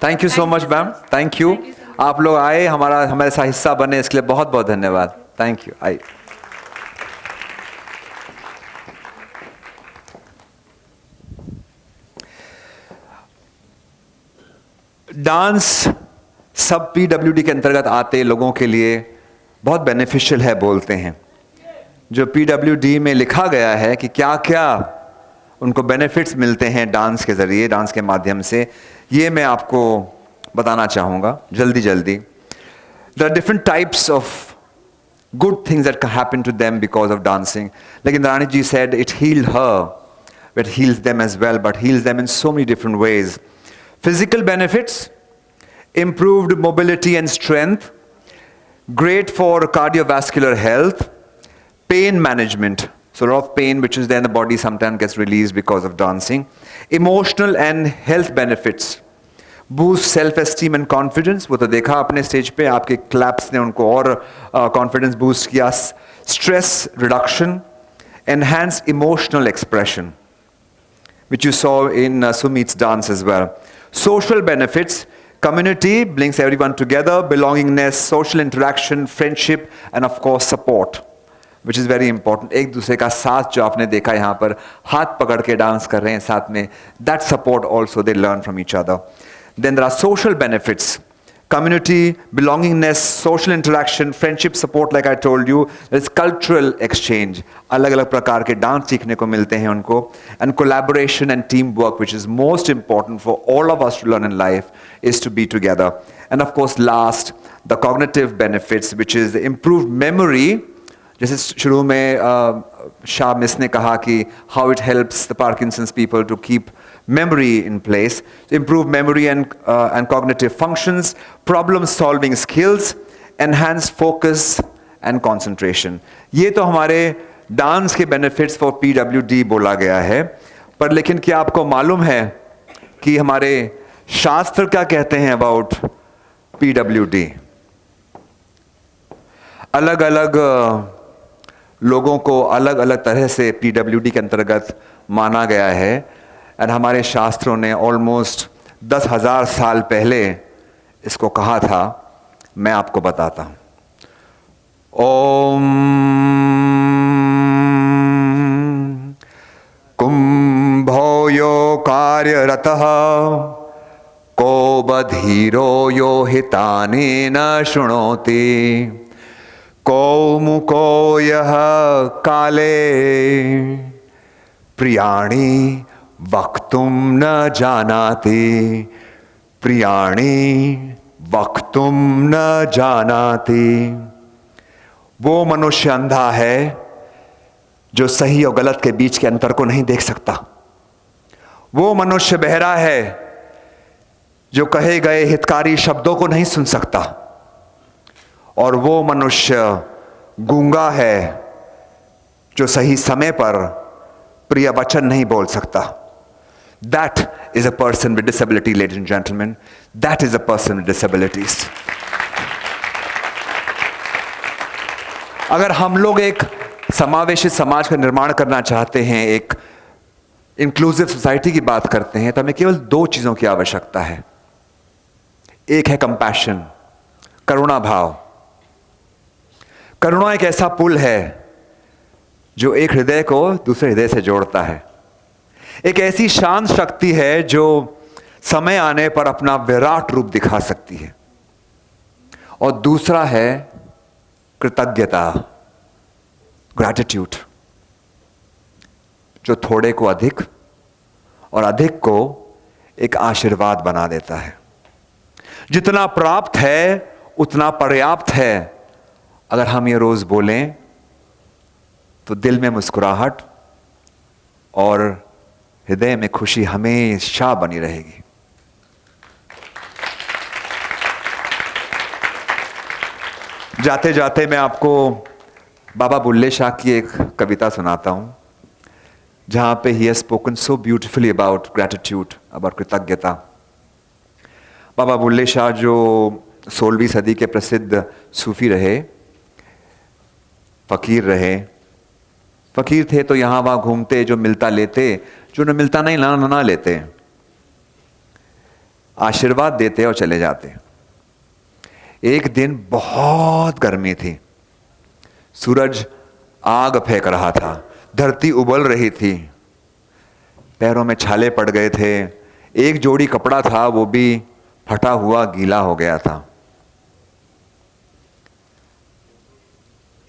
Thank you so much ma'am, thank you. आप लोग आए, हमारे साथ हिस्सा बने, इसके लिए बहुत बहुत धन्यवाद। Thank you. आई डांस सब PWD के अंतर्गत आते लोगों के लिए बहुत बेनिफिशियल है बोलते हैं। जो PWD में लिखा गया है कि क्या क्या उनको बेनिफिट्स मिलते हैं डांस के ज़रिए, डांस के माध्यम से, ये मैं आपको बताना चाहूँगा जल्दी जल्दी। There are different types of good things that can happen to them because of dancing. Like Indrani ji said, it healed her, it heals them as well, but heals them in so many different ways. Physical benefits, improved mobility and strength, great for cardiovascular health, pain management. So a lot of pain which is there in the body sometimes gets released because of dancing. Emotional and health benefits. Boost self-esteem and confidence. वो तो देखा आपने stage पे, आपके claps ने उनको और confidence boost किया. Stress reduction, enhance emotional expression, which you saw in Sumit's dance as well. Social benefits, community brings everyone together, belongingness, social interaction, friendship, and of course support, which is very important. एक दूसरे का साथ जो आपने देखा यहाँ पर, हाथ पकड़ के डांस कर रहे हैं साथ में, that support also they learn from each other. Then there are social benefits, community, belongingness, social interaction, friendship, support, like I told you. There's cultural exchange. अलग-अलग प्रकार के डांस सीखने को मिलते हैं उनको. And collaboration and teamwork, which is most important for all of us to learn in life, is to be together. And of course, last, the cognitive benefits, which is the improved memory. जैसे शुरू में Shah miss ने कहा कि how it helps the Parkinson's people to keep memory in place, improve memory and cognitive functions, problem solving skills, enhance focus and concentration. ये तो हमारे dance के बेनिफिट्स फॉर PWD बोला गया है, पर लेकिन क्या आपको मालूम है कि हमारे शास्त्र क्या कहते हैं अबाउट PWD? अलग अलग लोगों को अलग अलग तरह से PWD के अंतर्गत माना गया है, और हमारे शास्त्रों ने ऑलमोस्ट 10,000 साल पहले इसको कहा था. मैं आपको बताता हूं. ओम कुंभोयो कार्यरतः को बधीरो यो हितानि न शृणोति कौमुको यः काले प्रियाणि वक्तुम न जानाति प्रियाणि वक्तुम न जानाति. वो मनुष्य अंधा है जो सही और गलत के बीच के अंतर को नहीं देख सकता. वो मनुष्य बहरा है जो कहे गए हितकारी शब्दों को नहीं सुन सकता. और वो मनुष्य गूंगा है जो सही समय पर प्रिय वचन नहीं बोल सकता. That is a person with disability, ladies and gentlemen. That is a person with disabilities. अगर हम लोग एक समावेशी समाज का निर्माण करना चाहते हैं, एक इंक्लूसिव सोसाइटी की बात करते हैं, तो हमें केवल 2 चीजों की आवश्यकता है. एक है कंपैशन, करुणा भाव. करुणा एक ऐसा पुल है जो एक हृदय को दूसरे हृदय से जोड़ता है. एक ऐसी शांत शक्ति है जो समय आने पर अपना विराट रूप दिखा सकती है. और दूसरा है कृतज्ञता, ग्रैटिट्यूड, जो थोड़े को अधिक और अधिक को एक आशीर्वाद बना देता है. जितना प्राप्त है उतना पर्याप्त है। अगर हम ये रोज बोलें तो दिल में मुस्कुराहट और हृदय में खुशी हमेशा बनी रहेगी। जाते जाते मैं आपको बाबा बुल्ले शाह की एक कविता सुनाता हूं, जहां पे he has spoken so beautifully about gratitude, about कृतज्ञता। बाबा बुल्ले शाह जो 16वीं सदी के प्रसिद्ध सूफी रहे, फकीर रहे। फकीर थे तो यहां वहां घूमते, जो मिलता लेते, जो न मिलता नहीं ना लेते, आशीर्वाद देते और चले जाते। एक दिन बहुत गर्मी थी, सूरज आग फेंक रहा था, धरती उबल रही थी, पैरों में छाले पड़ गए थे, एक जोड़ी कपड़ा था वो भी फटा हुआ गीला हो गया था।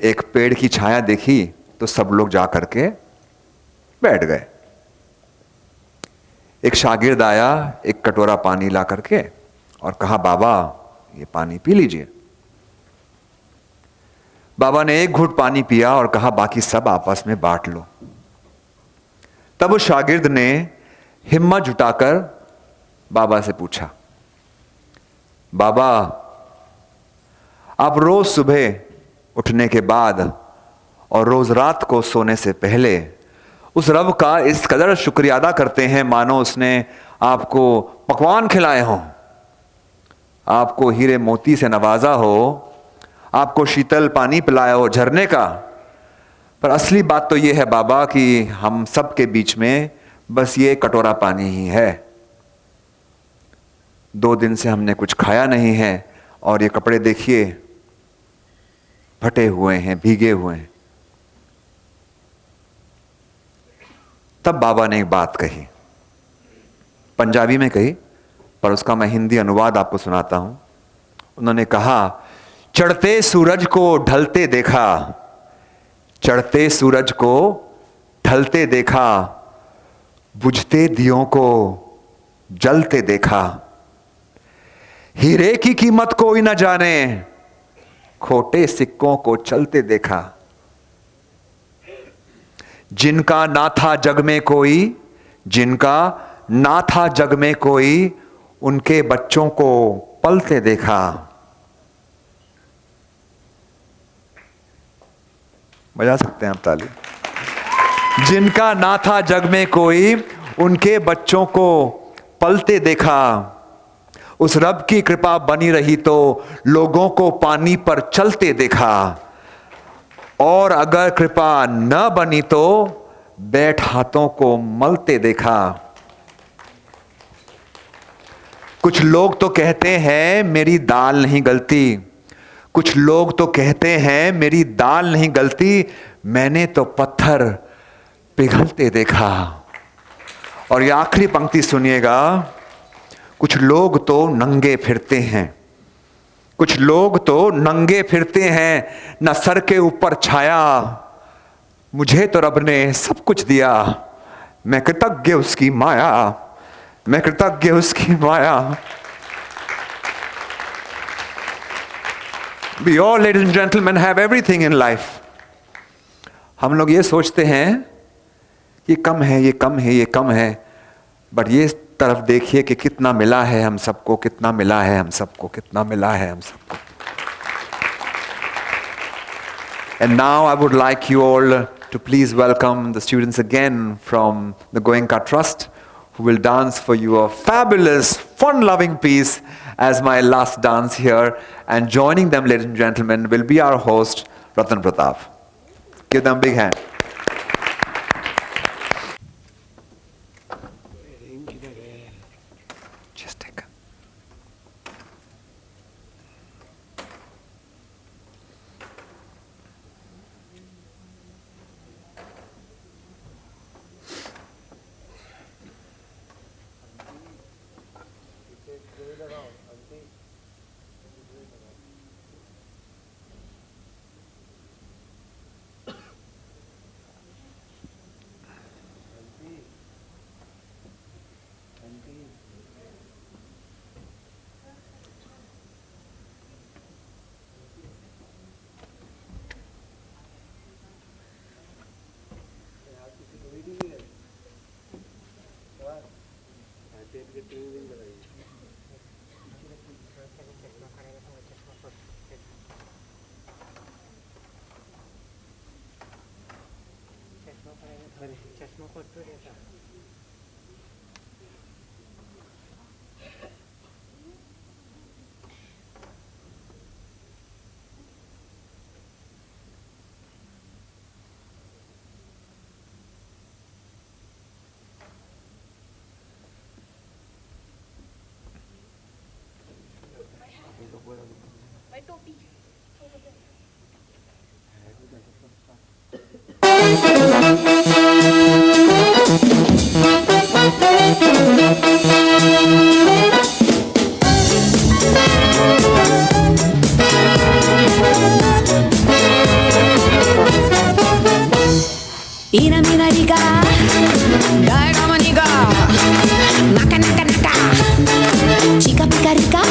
एक पेड़ की छाया देखी तो सब लोग जा करके बैठ गए। एक शागिर्द आया, एक कटोरा पानी ला करके और कहा, बाबा ये पानी पी लीजिए। बाबा ने एक घूंट पानी पिया और कहा, बाकी सब आपस में बांट लो। तब उस शागिर्द ने हिम्मत जुटाकर बाबा से पूछा, बाबा आप रोज सुबह उठने के बाद और रोज रात को सोने से पहले उस रब का इस कदर शुक्रिया अदा करते हैं मानो उसने आपको पकवान खिलाए हों, आपको हीरे मोती से नवाजा हो, आपको शीतल पानी पिलाया हो झरने का। पर असली बात तो यह है बाबा कि हम सब के बीच में बस ये कटोरा पानी ही है। 2 दिन से हमने कुछ खाया नहीं है और ये कपड़े देखिए फटे हुए हैं, भीगे हुए हैं। तब बाबा ने एक बात कही, पंजाबी में कही, पर उसका मैं हिंदी अनुवाद आपको सुनाता हूं। उन्होंने कहा, चढ़ते सूरज को ढलते देखा, चढ़ते सूरज को ढलते देखा, बुझते दियों को जलते देखा, हीरे की कीमत कोई न जाने, खोटे सिक्कों को चलते देखा, जिनका ना था जग में कोई, जिनका ना था जग में कोई, उनके बच्चों को पलते देखा। बजा सकते हैं आप ताली। जिनका ना था जग में कोई, उनके बच्चों को पलते देखा। उस रब की कृपा बनी रही तो लोगों को पानी पर चलते देखा, और अगर कृपा न बनी तो बैठ हाथों को मलते देखा। कुछ लोग तो कहते हैं मेरी दाल नहीं गलती, कुछ लोग तो कहते हैं मेरी दाल नहीं गलती, मैंने तो पत्थर पिघलते देखा। और ये आखिरी पंक्ति सुनिएगा, कुछ लोग तो नंगे फिरते हैं, कुछ लोग तो नंगे फिरते हैं, न सर के ऊपर छाया, मुझे तो रब ने सब कुछ दिया, मैं कृतज्ञ उसकी माया, मैं कृतज्ञ उसकी माया। We all, ladies and gentlemen, have everything in life. हम लोग ये सोचते हैं कि कम है, ये कम है, ये कम है, बट ये तरफ देखिए कि कितना मिला है हम सबको, कितना मिला है हम सबको, कितना मिला है हम सबको। And now I would like you all to please welcome the students again from the Goenka Trust, who will dance for you a fabulous, fun-loving piece as my last dance here. And joining them, ladies and gentlemen, will be our host, Ratan Pratap. Give them a big hand. Just take a... Ina mina riga, gaga maniga, naka naka naka, chica pica rica.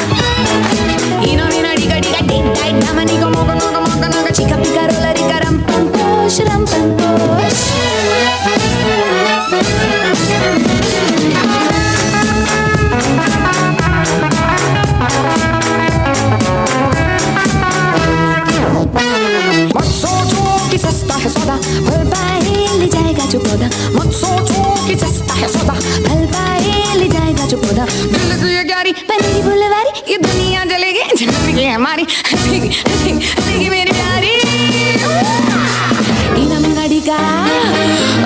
Ina mina riga riga, dig dig, damaniga moga moga moga moga, chica pica rola riga, ram pam posh, ram pam posh. मत सोचो कि सस्ता है सौदा, भल पाए ले जाएगा जो पौधा। मत सोचो कि सस्ता है सौदा, भल पाए ले जाएगा जो पौधा। दिल की ये ग्यारी बनेगी फुलवारी, ये दुनिया जलेगी जलेगी हमारी, हंसेगी हंसेगी हंसेगी मेरी प्यारी। इना मिना डिका,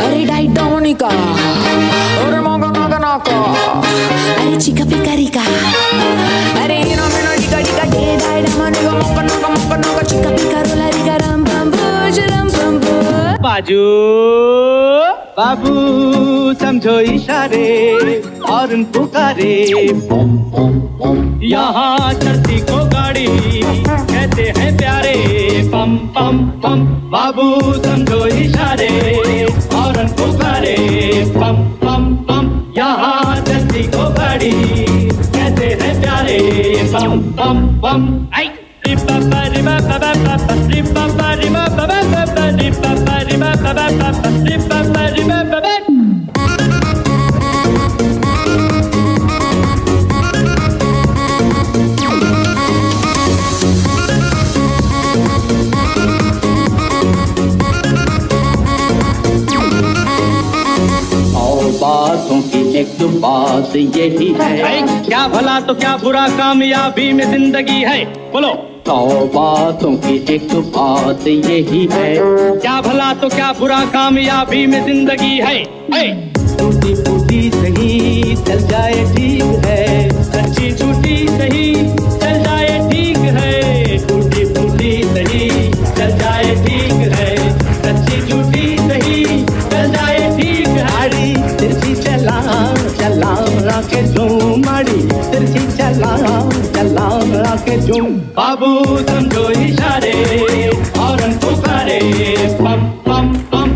अरे डाइट डोनिका, अरे मोगा मोगा नोको, अरे चिका पिका रिका, अरे इना मिना डिका डिका डे डाइट डोनिका मोगा मोगा मोगा नोगा, चिका पिका रोला Rica ram pam posh, ram pam posh. बाजू बाबू समझो इशारे और उन पुकारे। यहाँ धरती को गाड़ी कहते हैं प्यारे। पम पम पम बाबू समझो इशारे और उन पुकारे। पम पम पम यहाँ धरती को गाड़ी कहते हैं प्यारे। पम पम पम आई बातों की एक दो बात यही है, क्या भला तो क्या बुरा कामयाबी में जिंदगी है। बोलो। 100 बातों की एक तो बात यही है, क्या भला तो क्या बुरा कामयाबी में जिंदगी है। टूटी फूटी सही चल जाए ठीक है, सच्ची झूठी सही चल जाए ठीक है। टूटी फूटी सही चल जाए ठीक है, सच्ची झूठी सही चल जाए ठीक है। आड़ी तिरछी चला चला राके झूम, माड़ी तिरछी चला चला राके झूम। बाबू समझो इशारे और उन पुकारे। पम पम पम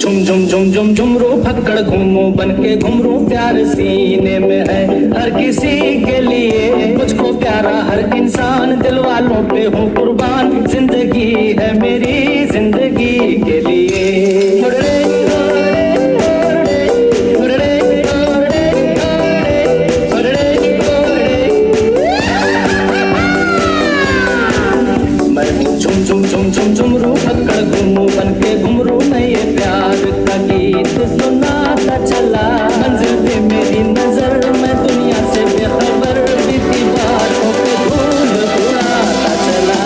झुम झुम झुम झुम झुमरो फक्कड़ घूमो बन के घुमरो, प्यार सीने में है हर किसी के लिए। मुझको प्यारा हर इंसान, दिल वालों पे हूँ कुर्बान, जिंदगी है मेरी जिंदगी के लिए। झुम झुम झुम झुमरू फक्कड़ घूमू बन के घुमरू, मैं ये प्यार का गीत सुनाता चला। मंजिल पे मेरी नजर, मैं दुनिया से बेखबर, बीती बातों पे धूल उड़ाता चला।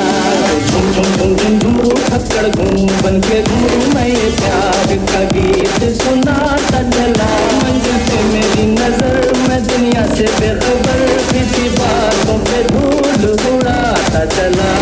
झुम झुम झुम झुम झुमरू फक्कड़ घूमू बन के घुमरू, मैं ये प्यार का गीत सुनाता चला। मंजिल पे मेरी नजर, मैं दुनिया से बेखबर, बीती बातों पे धूल उड़ाता चला।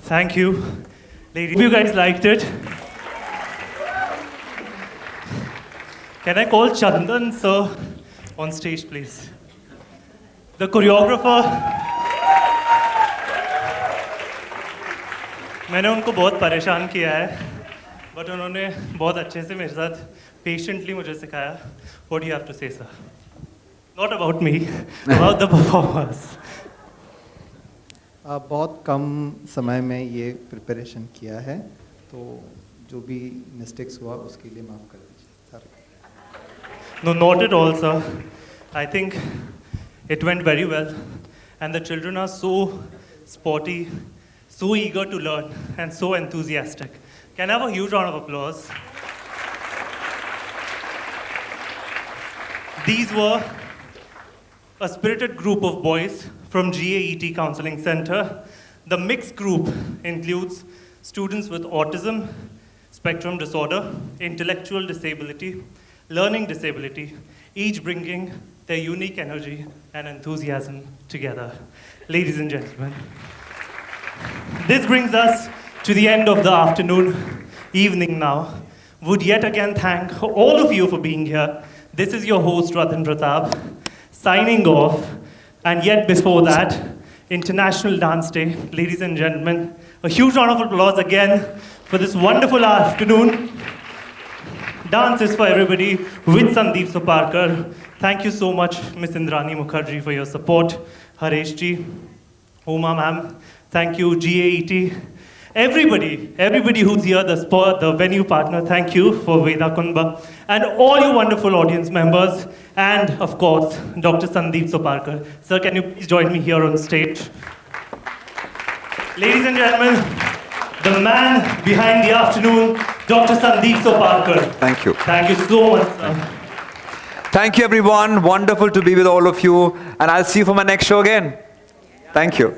Thank you, ladies. Hope you guys liked it. Can I call Chandan sir on stage, please. The choreographer, मैंने उनको बहुत परेशान किया है, but उन्होंने बहुत अच्छे से मेरे साथ patiently मुझे सिखाया. What do you have to say, sir? Not about me, about the performers. बहुत कम समय में ये प्रिपरेशन किया है, तो जो भी मिस्टेक्स हुआ उसके लिए माफ़ कर दीजिए sir. No, not at all, sir. I think it went very well, and the children are so sporty, so eager to learn, and so enthusiastic. Can I have a huge round of applause? These were a spirited group of boys from GAET Counseling Center. The mixed group includes students with autism, spectrum disorder, intellectual disability, learning disability, each bringing their unique energy and enthusiasm together. Ladies and gentlemen, this brings us to the end of the evening now. Would yet again thank all of you for being here. This is your host, Ratan Pratap, signing off. And yet before that, International Dance Day. Ladies and gentlemen, a huge round of applause again for this wonderful afternoon. Dance is for everybody with Sandeep Soparkar. Thank you so much, Ms. Indrani Mukherjee, for your support. Haresh ji, Uma ma'am, thank you, GAET. Everybody who's here, the venue partner, thank you for Veda Kunba. And all you wonderful audience members. And of course, Dr. Sandeep Soparkar. Sir, can you please join me here on stage? Ladies and gentlemen, the man behind the afternoon, Dr. Sandeep Soparkar. Thank you. Thank you so much, sir. Thank you, everyone. Wonderful to be with all of you. And I'll see you for my next show again. Thank you.